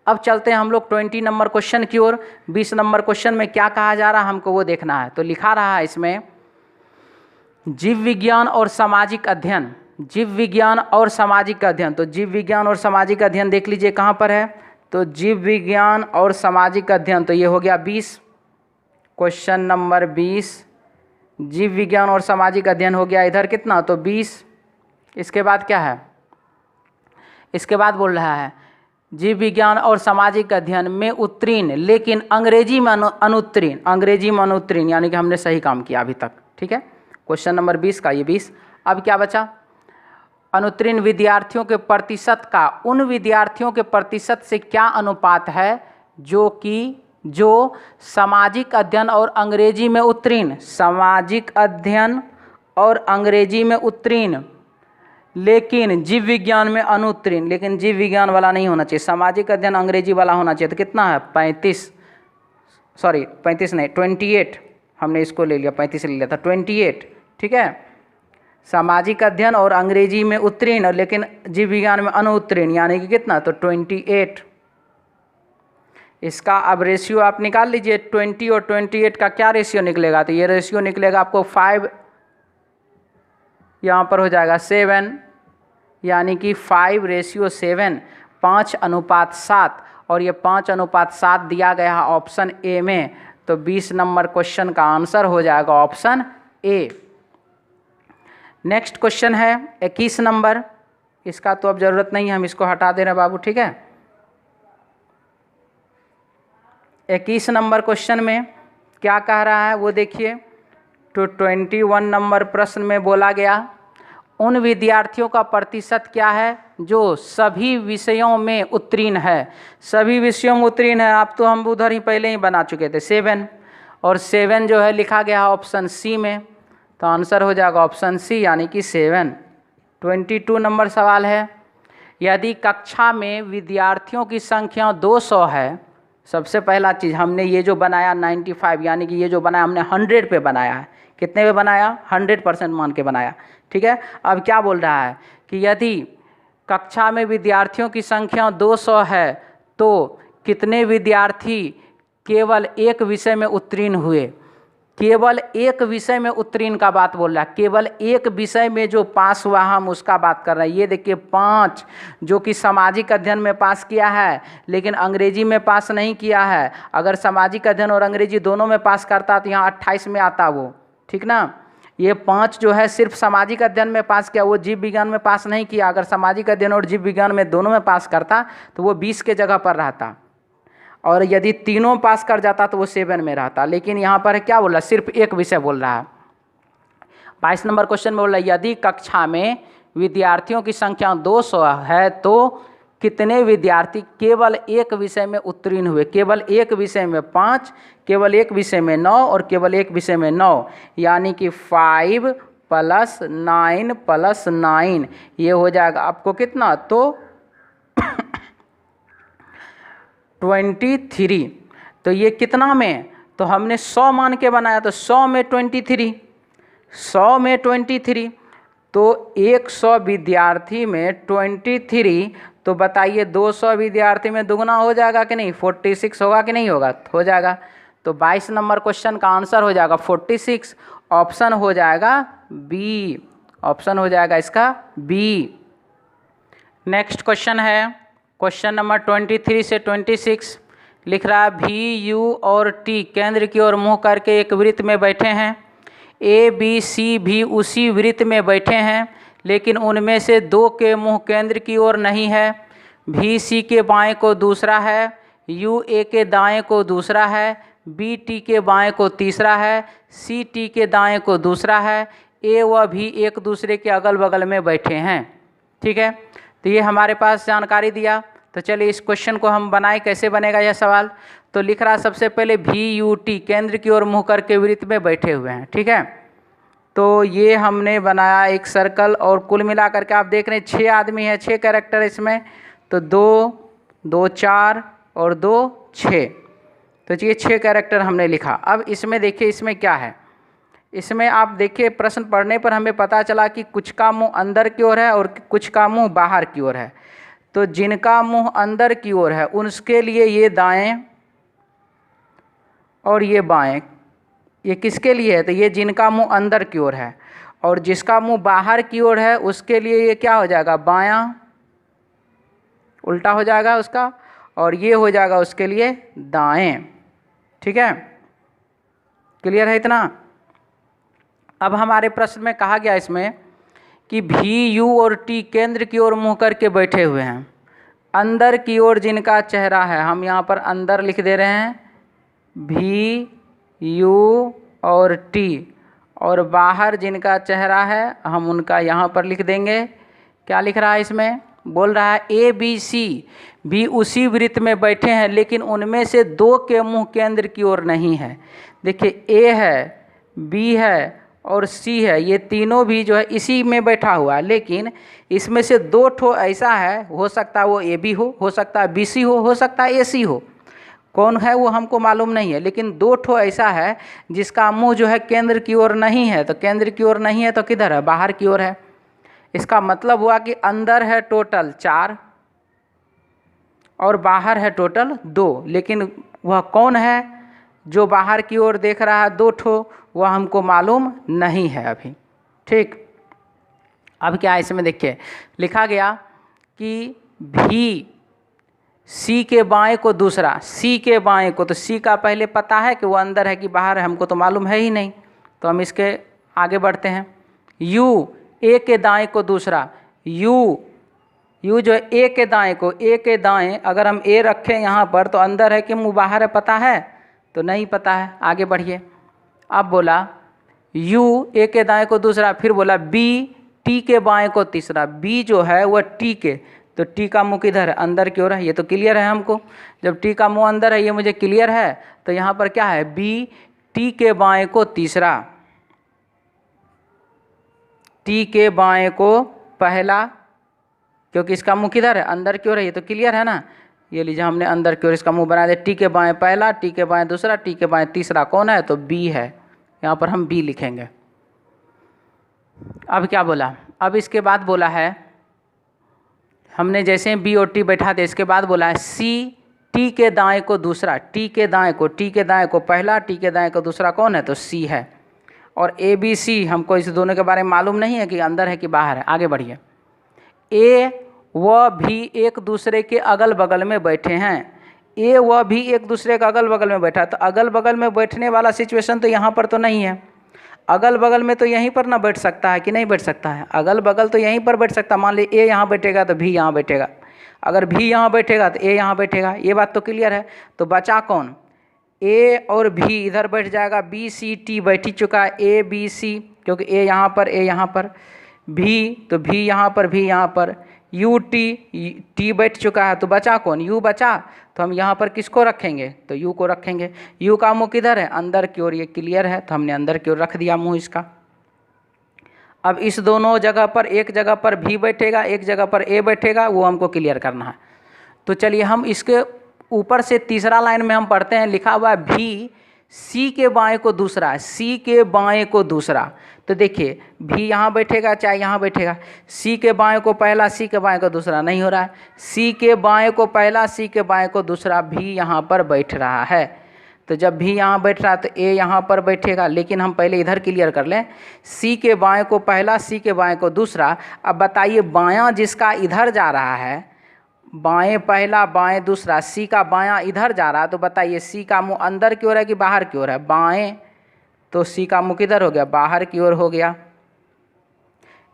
अब चलते हैं हम लोग 20 नंबर क्वेश्चन की ओर। 20 नंबर क्वेश्चन में क्या कहा जा रहा है हमको वो देखना है। तो लिखा रहा है इसमें जीव विज्ञान और सामाजिक अध्ययन, जीव विज्ञान और सामाजिक अध्ययन। तो जीव विज्ञान और सामाजिक अध्ययन देख लीजिए कहाँ पर है। तो जीव विज्ञान और सामाजिक अध्ययन, तो ये हो गया 20, क्वेश्चन नंबर 20। जीव विज्ञान और सामाजिक अध्ययन हो गया इधर कितना? तो 20। इसके बाद क्या है? इसके बाद बोल रहा है जीव विज्ञान और सामाजिक अध्ययन में उत्तीर्ण लेकिन अंग्रेजी में अनुत्तीर्ण, अंग्रेजी में अनुत्तीर्ण, यानी कि हमने सही काम किया अभी तक। ठीक है, क्वेश्चन नंबर 20 का ये 20। अब क्या बचा? अनुत्तीर्ण विद्यार्थियों के प्रतिशत का उन विद्यार्थियों के प्रतिशत से क्या अनुपात है जो सामाजिक अध्ययन और अंग्रेजी में उत्तीर्ण, सामाजिक अध्ययन और अंग्रेजी में उत्तीर्ण लेकिन जीव विज्ञान में अनुत्तीर्ण, लेकिन जीव विज्ञान वाला नहीं होना चाहिए, सामाजिक अध्ययन अंग्रेजी वाला होना चाहिए। तो कितना है? 35 नहीं 28, हमने इसको ले लिया 35 ले लिया था 28। ठीक है, सामाजिक अध्ययन और अंग्रेजी में उत्तीर्ण लेकिन जीव विज्ञान में अनुत्तीर्ण, यानी कि कितना? तो 28। इसका अब रेशियो आप निकाल लीजिए। 20 और 28 का क्या रेशियो निकलेगा? तो ये रेशियो निकलेगा आपको 5, यहाँ पर हो जाएगा 7, यानी कि 5:7, 5:7। और ये 5:7 दिया गया है ऑप्शन ए में। तो 20 नंबर क्वेश्चन का आंसर हो जाएगा ऑप्शन ए। नेक्स्ट क्वेश्चन है 21 नंबर। इसका तो अब ज़रूरत नहीं है, हम इसको हटा दे रहे हैं बाबू। ठीक है, 21 नंबर क्वेश्चन में क्या कह रहा है वो देखिए। तो 21 नंबर प्रश्न में बोला गया उन विद्यार्थियों का प्रतिशत क्या है जो सभी विषयों में उत्तीर्ण है। सभी विषयों में उत्तीर्ण है, आप तो हम उधर ही पहले ही बना चुके थे 7, और 7 जो है लिखा गया ऑप्शन सी में। तो आंसर हो जाएगा ऑप्शन सी, यानी कि 7। 22 नंबर सवाल है यदि कक्षा में विद्यार्थियों की संख्या 200 है। सबसे पहला चीज़ हमने ये जो बनाया 95, यानी कि ये जो बनाया हमने 100 पे बनाया है। कितने पे बनाया? 100% मान के बनाया। ठीक है, अब क्या बोल रहा है कि यदि कक्षा में विद्यार्थियों की संख्या 200 है तो कितने विद्यार्थी केवल एक विषय में उत्तीर्ण हुए। केवल एक विषय में उत्तीर्ण का बात बोल रहा है, केवल एक विषय में जो पास हुआ हम उसका बात कर रहे हैं। ये देखिए 5 जो कि सामाजिक अध्ययन में पास किया है लेकिन अंग्रेजी में पास नहीं किया है। अगर सामाजिक अध्ययन और अंग्रेजी दोनों में पास करता तो यहाँ 28 में आता वो। ठीक ना, ये 5 जो है सिर्फ सामाजिक अध्ययन में पास किया, वो जीव विज्ञान में पास नहीं किया। अगर सामाजिक अध्ययन और जीव विज्ञान में दोनों में पास करता तो वो 20 के जगह पर रहता, और यदि तीनों पास कर जाता तो वो 7 में रहता। लेकिन यहाँ पर क्या बोल रहा है? सिर्फ एक विषय बोल रहा है। 22 नंबर क्वेश्चन में बोला यदि कक्षा में विद्यार्थियों की संख्या 200 है तो कितने विद्यार्थी केवल एक विषय में उत्तीर्ण हुए? केवल एक विषय में 5, केवल एक विषय में 9 और केवल एक विषय में 9, यानी कि 5 + 9 + 9 ये हो जाएगा आपको कितना? तो 23। तो ये कितना में? तो हमने 100 मान के बनाया तो 100 में 23, 100 में 23, तो 100 विद्यार्थी में 23, तो बताइए 200 विद्यार्थी में दुगना हो जाएगा कि नहीं? 46 होगा कि नहीं होगा? हो जाएगा। तो 22 नंबर क्वेश्चन का आंसर हो जाएगा 46, ऑप्शन हो जाएगा बी, ऑप्शन हो जाएगा इसका बी। नेक्स्ट क्वेश्चन है क्वेश्चन नंबर 23 से 26, लिख रहा है भी, यू और टी केंद्र की ओर मुँह करके एक वृत्त में बैठे हैं। ए बी सी भी उसी वृत्त में बैठे हैं, लेकिन उनमें से 2 के मुंह केंद्र की ओर नहीं है। भी सी के बाएं को दूसरा है, यू ए के दाएं को दूसरा है, बी टी के बाएं को तीसरा है, सी टी के दाएं को दूसरा है, ए व भी एक दूसरे के अगल बगल में बैठे हैं। ठीक है, तो ये हमारे पास जानकारी दिया। तो चलिए इस क्वेश्चन को हम बनाए, कैसे बनेगा यह सवाल। तो लिख रहा सबसे पहले भी यू टी केंद्र की ओर मुँह करके वृत्त में बैठे हुए हैं। ठीक है, तो ये हमने बनाया एक सर्कल, और कुल मिलाकर के आप देख रहे हैं 6 आदमी हैं, 6 कैरेक्टर इसमें। तो 2, 2, 4 और 2, 6, तो ये 6 कैरेक्टर हमने लिखा। अब इसमें देखिए इसमें क्या है, इसमें आप देखिए प्रश्न पढ़ने पर हमें पता चला कि कुछ का मुंह अंदर की ओर है और कुछ का मुंह बाहर की ओर है। तो जिनका मुंह अंदर की ओर है उसके लिए ये दाएं और ये बाएं, ये किसके लिए है? तो ये जिनका मुंह अंदर की ओर है, और जिसका मुंह बाहर की ओर है उसके लिए ये क्या हो जाएगा? बायां, उल्टा हो जाएगा उसका, और ये हो जाएगा उसके लिए दाएं। ठीक है, क्लियर है इतना? अब हमारे प्रश्न में कहा गया इसमें कि भी, यू और टी केंद्र की ओर मुँह करके बैठे हुए हैं। अंदर की ओर जिनका चेहरा है, हम यहाँ पर अंदर लिख दे रहे हैं भी, यू और टी, और बाहर जिनका चेहरा है हम उनका यहाँ पर लिख देंगे। क्या लिख रहा है इसमें? बोल रहा है ए बी सी भी उसी वृत्त में बैठे हैं, लेकिन उनमें से 2 के मुंह केंद्र की ओर नहीं है। देखिए ए है, बी है और सी है, ये तीनों भी जो है इसी में बैठा हुआ है, लेकिन इसमें से 2 ठो ऐसा है, हो सकता है वो ए बी हो सकता है बी सी हो सकता है ए सी हो, कौन है वो हमको मालूम नहीं है, लेकिन 2 ठो ऐसा है जिसका मुंह जो है केंद्र की ओर नहीं है। तो केंद्र की ओर नहीं है तो किधर है? बाहर की ओर है। इसका मतलब हुआ कि अंदर है टोटल 4 और बाहर है टोटल 2, लेकिन वह कौन है जो बाहर की ओर देख रहा है 2 ठो, वह हमको मालूम नहीं है अभी। ठीक, अब क्या इसमें देखिए लिखा गया कि भी सी के बाएं को दूसरा, सी के बाएं को, तो सी का पहले पता है कि वो अंदर है कि बाहर है, हमको तो मालूम है ही नहीं, तो हम इसके आगे बढ़ते हैं। यू ए के दाएं को दूसरा, यू जो है ए के दाएं को, ए के दाएं अगर हम ए रखें यहाँ पर तो अंदर है कि मुँह बाहर है? पता है? तो नहीं पता है। आगे बढ़िए। अब बोला यू ए के दाएं को दूसरा, फिर बोला बी टी के बाएं को तीसरा, बी जो है वह टी के, तो टी का मुंह किधर है? अंदर की ओर है। ये तो क्लियर है हमको, जब टी का मुंह अंदर है ये मुझे क्लियर है। तो यहाँ पर क्या है? बी टी के बाएं को तीसरा, टी के बाएं को पहला, क्योंकि इसका मुंह किधर है? अंदर की ओर है। ये तो क्लियर है ना? ये लीजिए हमने अंदर की ओर इसका मुंह बना दिया। टी के बाएं पहला, टी के बाएं दूसरा, टी के बाएं तीसरा, कौन है? तो बी है। यहाँ पर हम बी लिखेंगे। अब क्या बोला? अब इसके बाद बोला है, हमने जैसे बी और टी बैठा थे, इसके बाद बोला है सी टी के दाएं को दूसरा, टी के दाएं को, टी के दाएं को पहला, टी के दाएं को दूसरा, कौन है? तो सी है। और ए बी सी हमको इस दोनों के बारे में मालूम नहीं है कि अंदर है कि बाहर है। आगे बढ़िए। ए व भी एक दूसरे के अगल बगल में बैठे हैं, ए व भी एक दूसरे के अगल बगल में बैठा, तो अगल बगल में बैठने वाला सिचुएशन तो यहाँ पर तो नहीं है। अगल बगल में तो यहीं पर ना बैठ सकता है कि नहीं बैठ सकता है? अगल बगल तो यहीं पर बैठ सकता है। मान ली ए यहाँ बैठेगा तो भी यहाँ बैठेगा, अगर भी यहाँ बैठेगा तो ए यहाँ बैठेगा। ये बात तो क्लियर है। तो बचा कौन? ए और भी इधर बैठ जाएगा, बी सी टी बैठ ही चुका है, ए बी सी क्योंकि ए यहाँ पर, ए यहाँ पर, भी तो भी यहाँ पर, भी यहाँ पर, यू टी बैठ चुका है तो बचा कौन, यू बचा, तो हम यहाँ पर किसको रखेंगे, तो यू को रखेंगे। यू का मुँह किधर है, अंदर की ओर, ये क्लियर है, तो हमने अंदर की ओर रख दिया मुँह इसका। अब इस दोनों जगह पर, एक जगह पर भी बैठेगा, एक जगह पर ए बैठेगा, वो हमको क्लियर करना है। तो चलिए हम इसके ऊपर से तीसरा लाइन में हम पढ़ते हैं, लिखा हुआ है भी सी के बाएं को दूसरा, सी के बाएं को दूसरा। तो देखिए भी यहाँ बैठेगा चाहे यहाँ बैठेगा, सी के बाएं को पहला, सी के बाएं को दूसरा, नहीं हो रहा है। सी के बाएं को पहला, सी के बाएं को दूसरा, भी यहाँ पर बैठ रहा है। तो जब भी यहाँ बैठ रहा है तो ए यहाँ पर बैठेगा, लेकिन हम पहले इधर क्लियर कर लें, सी के बाएं को पहला, सी के बाएं को दूसरा। अब बताइए बायां जिसका इधर जा रहा है, बाएं पहला बाएं दूसरा, सी का बायां इधर जा रहा है, तो बताइए सी का मुंह अंदर की ओर है कि बाहर की ओर है, बाएं, तो सी का मुंह किधर हो गया, बाहर की ओर हो गया।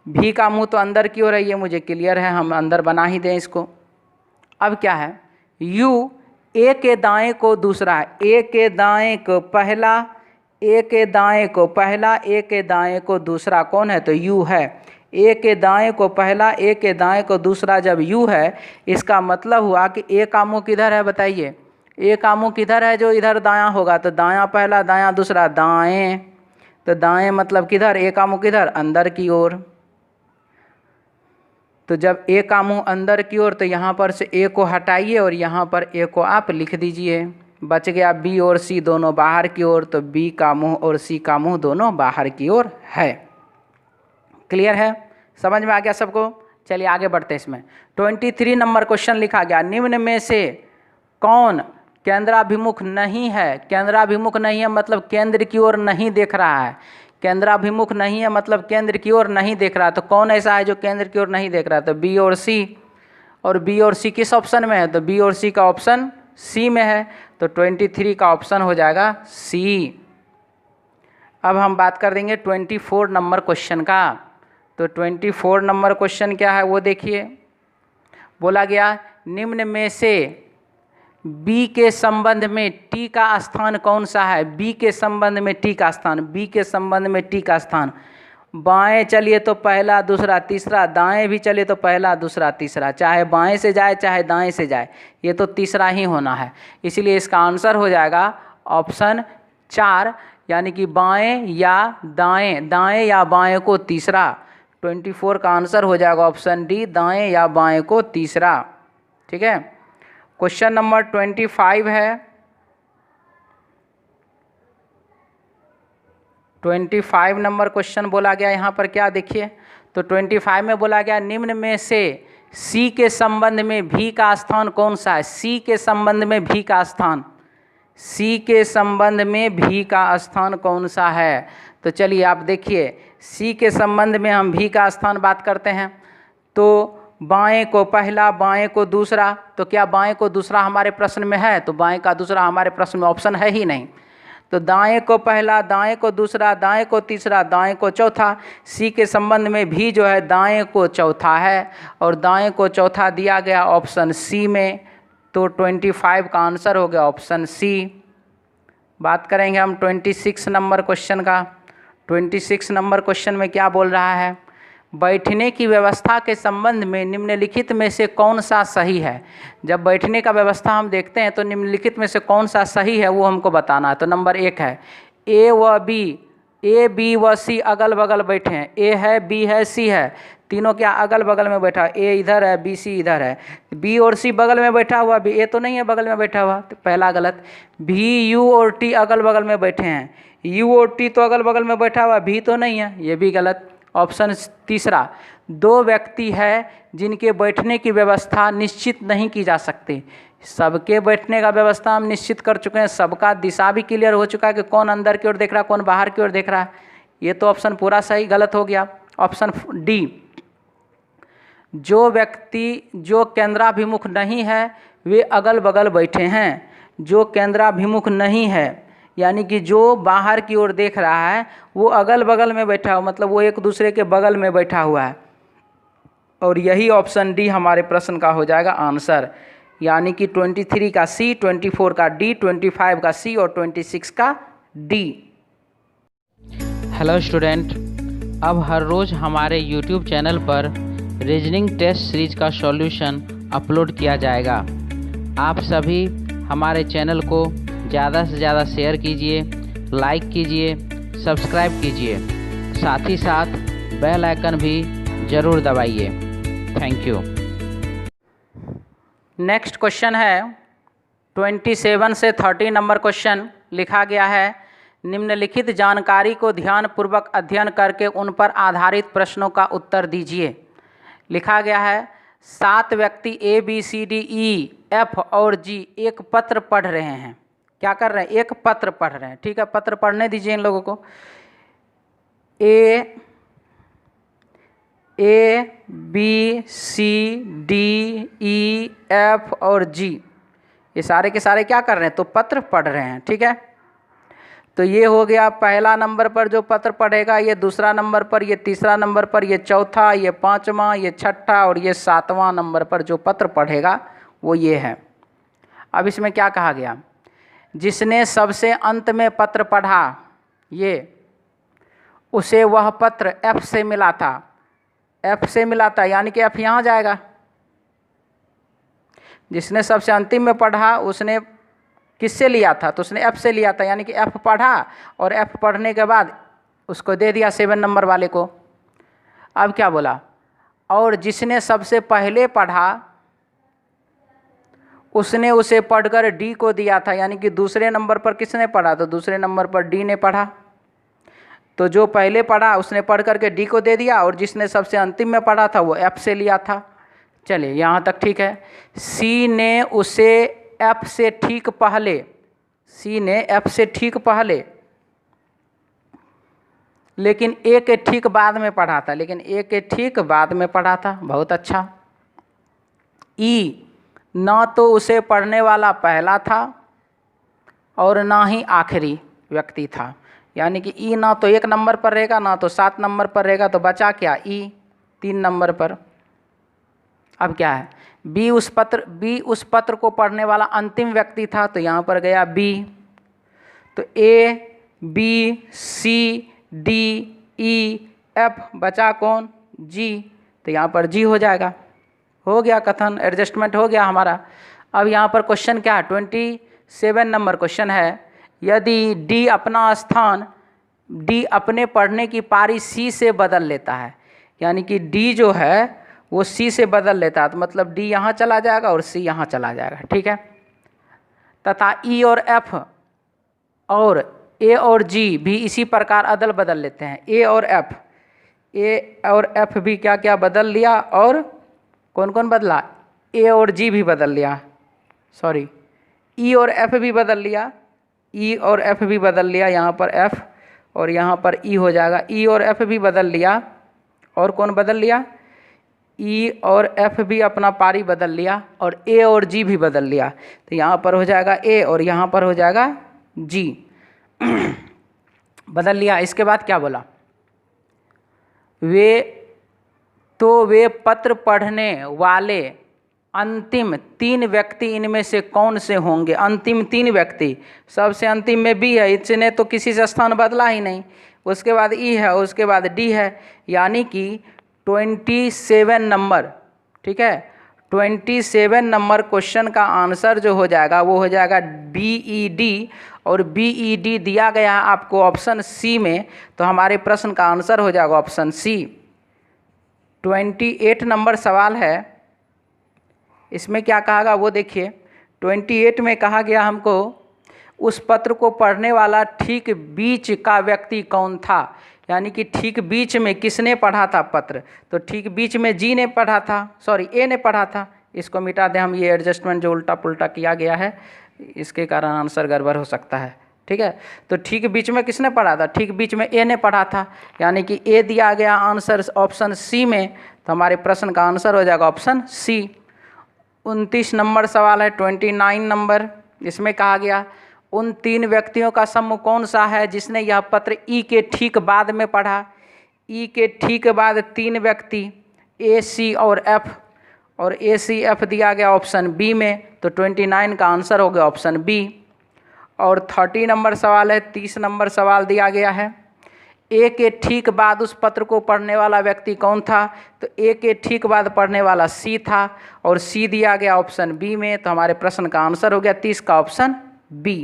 भी का मुंह तो अंदर की ओर है, ये मुझे क्लियर है, हम अंदर बना ही दें इसको। अब क्या है, यू ए के दाएं को दूसरा है, ए के दाएं को पहला, ए के दाएं को पहला, ए के दाएं को दूसरा, कौन है, तो यू है। ए के दाएं को पहला, ए के दाएं को दूसरा जब यू है, इसका मतलब हुआ कि ए का मुंह किधर है, बताइए ए का मुंह किधर है, जो इधर दायां होगा, तो दायां पहला, दायां दूसरा, दाएं, तो दाएं मतलब किधर, ए का मुंह किधर, अंदर की ओर। तो जब ए का मुंह अंदर की ओर, तो यहाँ पर से ए को हटाइए और यहाँ पर ए को आप लिख दीजिए, बच गया बी और सी दोनों बाहर की ओर, तो बी का मुंह और सी का मुंह दोनों बाहर की ओर है। क्लियर है, समझ में आ गया सबको। चलिए आगे बढ़ते हैं। इसमें 23 नंबर क्वेश्चन लिखा गया, निम्न में से कौन केंद्राभिमुख नहीं है। केंद्राभिमुख नहीं है मतलब केंद्र की ओर नहीं देख रहा है, केंद्राभिमुख नहीं है मतलब केंद्र की ओर नहीं देख रहा है। तो कौन ऐसा है जो केंद्र की ओर नहीं देख रहा है, तो बी और सी। और बी और सी किस ऑप्शन में है, तो बी और सी का ऑप्शन सी में है, तो 23 का ऑप्शन हो जाएगा सी। अब हम बात कर देंगे 24 नंबर क्वेश्चन का। तो 24 नंबर क्वेश्चन क्या है वो देखिए, बोला गया निम्न में से बी के संबंध में टी का स्थान कौन सा है। बी के संबंध में टी का स्थान, बी के संबंध में टी का स्थान, बाएं चलिए तो पहला दूसरा तीसरा, दाएं भी चलिए तो पहला दूसरा तीसरा, चाहे बाएं से जाए चाहे दाएं से जाए, ये तो तीसरा ही होना है। इसलिए इसका आंसर हो जाएगा ऑप्शन 4, यानी कि बाएं या दाएं, दाएं या बाएं को तीसरा। 24 का आंसर हो जाएगा ऑप्शन डी, दाएं या बाएं को तीसरा। ठीक है, क्वेश्चन नंबर 25 है। 25 नंबर क्वेश्चन बोला गया यहाँ पर क्या देखिए, तो 25 में बोला गया निम्न में से सी के संबंध में भी का स्थान कौन सा है। सी के संबंध में भी का स्थान, सी के संबंध में भी का स्थान कौन सा है। तो चलिए आप देखिए, सी के संबंध में हम भी का स्थान बात करते हैं, तो बाएं को पहला बाएं को दूसरा, तो क्या बाएं को दूसरा हमारे प्रश्न में है, तो बाएं का दूसरा हमारे प्रश्न में ऑप्शन है ही नहीं। तो दाएं को पहला, दाएं को दूसरा, दाएं को तीसरा, दाएं को चौथा। सी के संबंध में भी जो है दाएं को चौथा है, और दाएं को चौथा दिया गया ऑप्शन सी में, तो 25 का आंसर हो गया ऑप्शन सी। बात करेंगे हम 26 नंबर क्वेश्चन का। 26 नंबर क्वेश्चन में क्या बोल रहा है, बैठने की व्यवस्था के संबंध में निम्नलिखित में से कौन सा सही है। जब बैठने का व्यवस्था हम देखते हैं तो निम्नलिखित में से कौन सा सही है वो हमको बताना है। तो नंबर 1 है ए व बी, ए बी व सी अगल बगल बैठे हैं, ए है बी है सी है, तीनों क्या अगल बगल में बैठा, ए इधर है बी सी इधर है, बी और सी बगल में बैठा हुआ, बी ए तो नहीं है बगल में बैठा हुआ, तो पहला गलत। भी यू और टी अगल बगल में बैठे हैं, यू और टी तो अगल बगल में बैठा हुआ, भी तो नहीं है, ये भी गलत। ऑप्शन तीसरा, दो व्यक्ति है जिनके बैठने की व्यवस्था निश्चित नहीं की जा सकती। सबके बैठने का व्यवस्था हम निश्चित कर चुके हैं, सबका दिशा भी क्लियर हो चुका है कि कौन अंदर की ओर देख रहा है कौन बाहर की ओर देख रहा है, ये तो ऑप्शन पूरा सही गलत हो गया। ऑप्शन डी, जो व्यक्ति जो केंद्राभिमुख नहीं है वे अगल बगल बैठे हैं। जो केंद्राभिमुख नहीं है यानी कि जो बाहर की ओर देख रहा है वो अगल बगल में बैठा हुआ, मतलब वो एक दूसरे के बगल में बैठा हुआ है, और यही ऑप्शन डी हमारे प्रश्न का हो जाएगा आंसर, यानी कि 23 का सी, 24 का डी, 25 का सी और 26 का डी। हेलो स्टूडेंट, अब हर रोज़ हमारे YouTube चैनल पर रीजनिंग टेस्ट सीरीज का सॉल्यूशन अपलोड किया जाएगा। आप सभी हमारे चैनल को ज़्यादा से ज़्यादा शेयर कीजिए, लाइक कीजिए, सब्सक्राइब कीजिए, साथ ही साथ बेल आइकन भी ज़रूर दबाइए। Thank you. नेक्स्ट क्वेश्चन है 27 से 30 नंबर क्वेश्चन लिखा गया है। निम्नलिखित जानकारी को ध्यानपूर्वक अध्ययन करके उन पर आधारित प्रश्नों का उत्तर दीजिए। लिखा गया है 7 व्यक्ति A B C D E F और G एक पत्र पढ़ रहे हैं। क्या कर रहे हैं? एक पत्र पढ़ रहे हैं। ठीक है, पत्र पढ़ने दीजिए इन लोगों को। A B C D E F और G ये सारे के सारे क्या कर रहे हैं? तो पत्र पढ़ रहे हैं। ठीक है, तो ये हो गया पहला नंबर पर जो पत्र पढ़ेगा, ये दूसरा नंबर पर, ये तीसरा नंबर पर, ये चौथा, ये पांचवा, ये छठा और ये सातवां नंबर पर जो पत्र पढ़ेगा वो ये है। अब इसमें क्या कहा गया? जिसने सबसे अंत में पत्र पढ़ा ये, उसे वह पत्र F से मिला था। F से मिला था यानी कि F यहाँ जाएगा। जिसने सबसे अंतिम में पढ़ा उसने किससे लिया था? तो उसने F से लिया था, यानी कि F पढ़ा और F पढ़ने के बाद उसको दे दिया 7 नंबर वाले को। अब क्या बोला? और जिसने सबसे पहले पढ़ा उसने उसे पढ़कर D को दिया था, यानी कि दूसरे नंबर पर किसने पढ़ा? तो दूसरे नंबर पर D ने पढ़ा। तो जो पहले पढ़ा उसने पढ़ करके D को दे दिया और जिसने सबसे अंतिम में पढ़ा था वो F से लिया था। चलिए यहाँ तक ठीक है। C ने उसे F से ठीक पहले, C ने F से ठीक पहले लेकिन A के ठीक बाद में पढ़ा था, लेकिन A के ठीक बाद में पढ़ा था। बहुत अच्छा। E ना तो उसे पढ़ने वाला पहला था और ना ही आखिरी व्यक्ति था, यानी कि E ना तो 1 नंबर पर रहेगा ना तो 7 नंबर पर रहेगा, तो बचा क्या? E 3 नंबर पर। अब क्या है? B उस पत्र को पढ़ने वाला अंतिम व्यक्ति था, तो यहाँ पर गया B। तो A B C D E F बचा कौन? G, तो यहाँ पर G हो जाएगा। हो गया कथन, एडजस्टमेंट हो गया हमारा। अब यहाँ पर क्वेश्चन क्या है? 27 नंबर क्वेश्चन है। यदि D अपना स्थान, D अपने पढ़ने की पारी C से बदल लेता है, यानी कि D जो है वो C से बदल लेता है, तो मतलब D यहाँ चला जाएगा और C यहाँ चला जाएगा। ठीक है, तथा E और F और A और G भी इसी प्रकार अदल बदल लेते हैं। A और F भी क्या क्या बदल लिया, और कौन कौन बदला? A और G भी बदल लिया, सॉरी E और F भी बदल लिया, E और F भी बदल लिया। यहाँ पर F और यहाँ पर E हो जाएगा। E और F भी बदल लिया, और कौन बदल लिया? E और F भी अपना पारी बदल लिया, और A और G भी बदल लिया। तो यहाँ पर हो जाएगा A और यहाँ पर हो जाएगा G बदल लिया। इसके बाद क्या बोला? वे पत्र पढ़ने वाले अंतिम 3 व्यक्ति इनमें से कौन से होंगे? अंतिम 3 व्यक्ति, सबसे अंतिम में B है, इसने तो किसी से स्थान बदला ही नहीं। उसके बाद E है, उसके बाद D है, यानी कि 27 नंबर। ठीक है, 27 नंबर क्वेश्चन का आंसर जो हो जाएगा वो हो जाएगा BED, और BED दिया गया है आपको ऑप्शन C में, तो हमारे प्रश्न का आंसर हो जाएगा ऑप्शन C। 28 नंबर सवाल है। इसमें क्या कहा गया वो देखिए। 28 में कहा गया हमको उस पत्र को पढ़ने वाला ठीक बीच का व्यक्ति कौन था, यानी कि ठीक बीच में किसने पढ़ा था पत्र? तो ठीक बीच में G ने पढ़ा था, सॉरी A ने पढ़ा था। इसको मिटा दें हम, ये एडजस्टमेंट जो उल्टा पुल्टा किया गया है इसके कारण आंसर गड़बड़ हो सकता है। ठीक है, तो ठीक बीच में किसने पढ़ा था? ठीक बीच में A ने पढ़ा था, यानी कि A दिया गया आंसर ऑप्शन C में, तो हमारे प्रश्न का आंसर हो जाएगा ऑप्शन C। 29 नंबर सवाल है, 29 नंबर। इसमें कहा गया उन 3 व्यक्तियों का समूह कौन सा है जिसने यह पत्र E के ठीक बाद में पढ़ा? E के ठीक बाद 3 व्यक्ति A, C और F, और A, C, F दिया गया ऑप्शन B में, तो 29 का आंसर हो गया ऑप्शन B। और 30 नंबर सवाल है, 30 नंबर सवाल दिया गया है। ए के ठीक बाद उस पत्र को पढ़ने वाला व्यक्ति कौन था? तो ए के ठीक बाद पढ़ने वाला सी था और सी दिया गया ऑप्शन बी में। तो हमारे प्रश्न का आंसर हो गया 30 का ऑप्शन बी।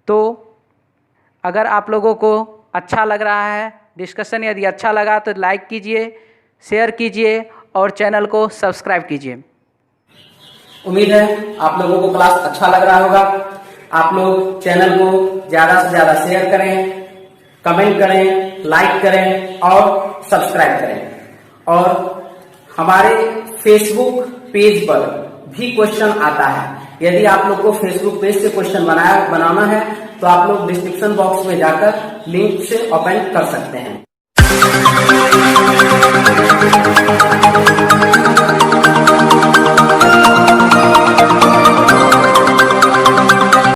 तो अगर आप लोगों को अच्छा लग रहा है डिस्कशन, यदि अच्छा लगा तो लाइक कीजिए, शेयर कीजिए और चैनल को सब्सक्राइब कीजिए। उम्मीद है आप लोगों को क्लास अच्छा लग रहा होगा। आप लोग चैनल को ज़्यादा से ज़्यादा शेयर करें, कमेंट करें, लाइक करें और सब्सक्राइब करें। और हमारे फेसबुक पेज पर भी क्वेश्चन आता है। यदि आप लोग को फेसबुक पेज से क्वेश्चन बनाना है तो आप लोग डिस्क्रिप्शन बॉक्स में जाकर लिंक से ओपन कर सकते हैं।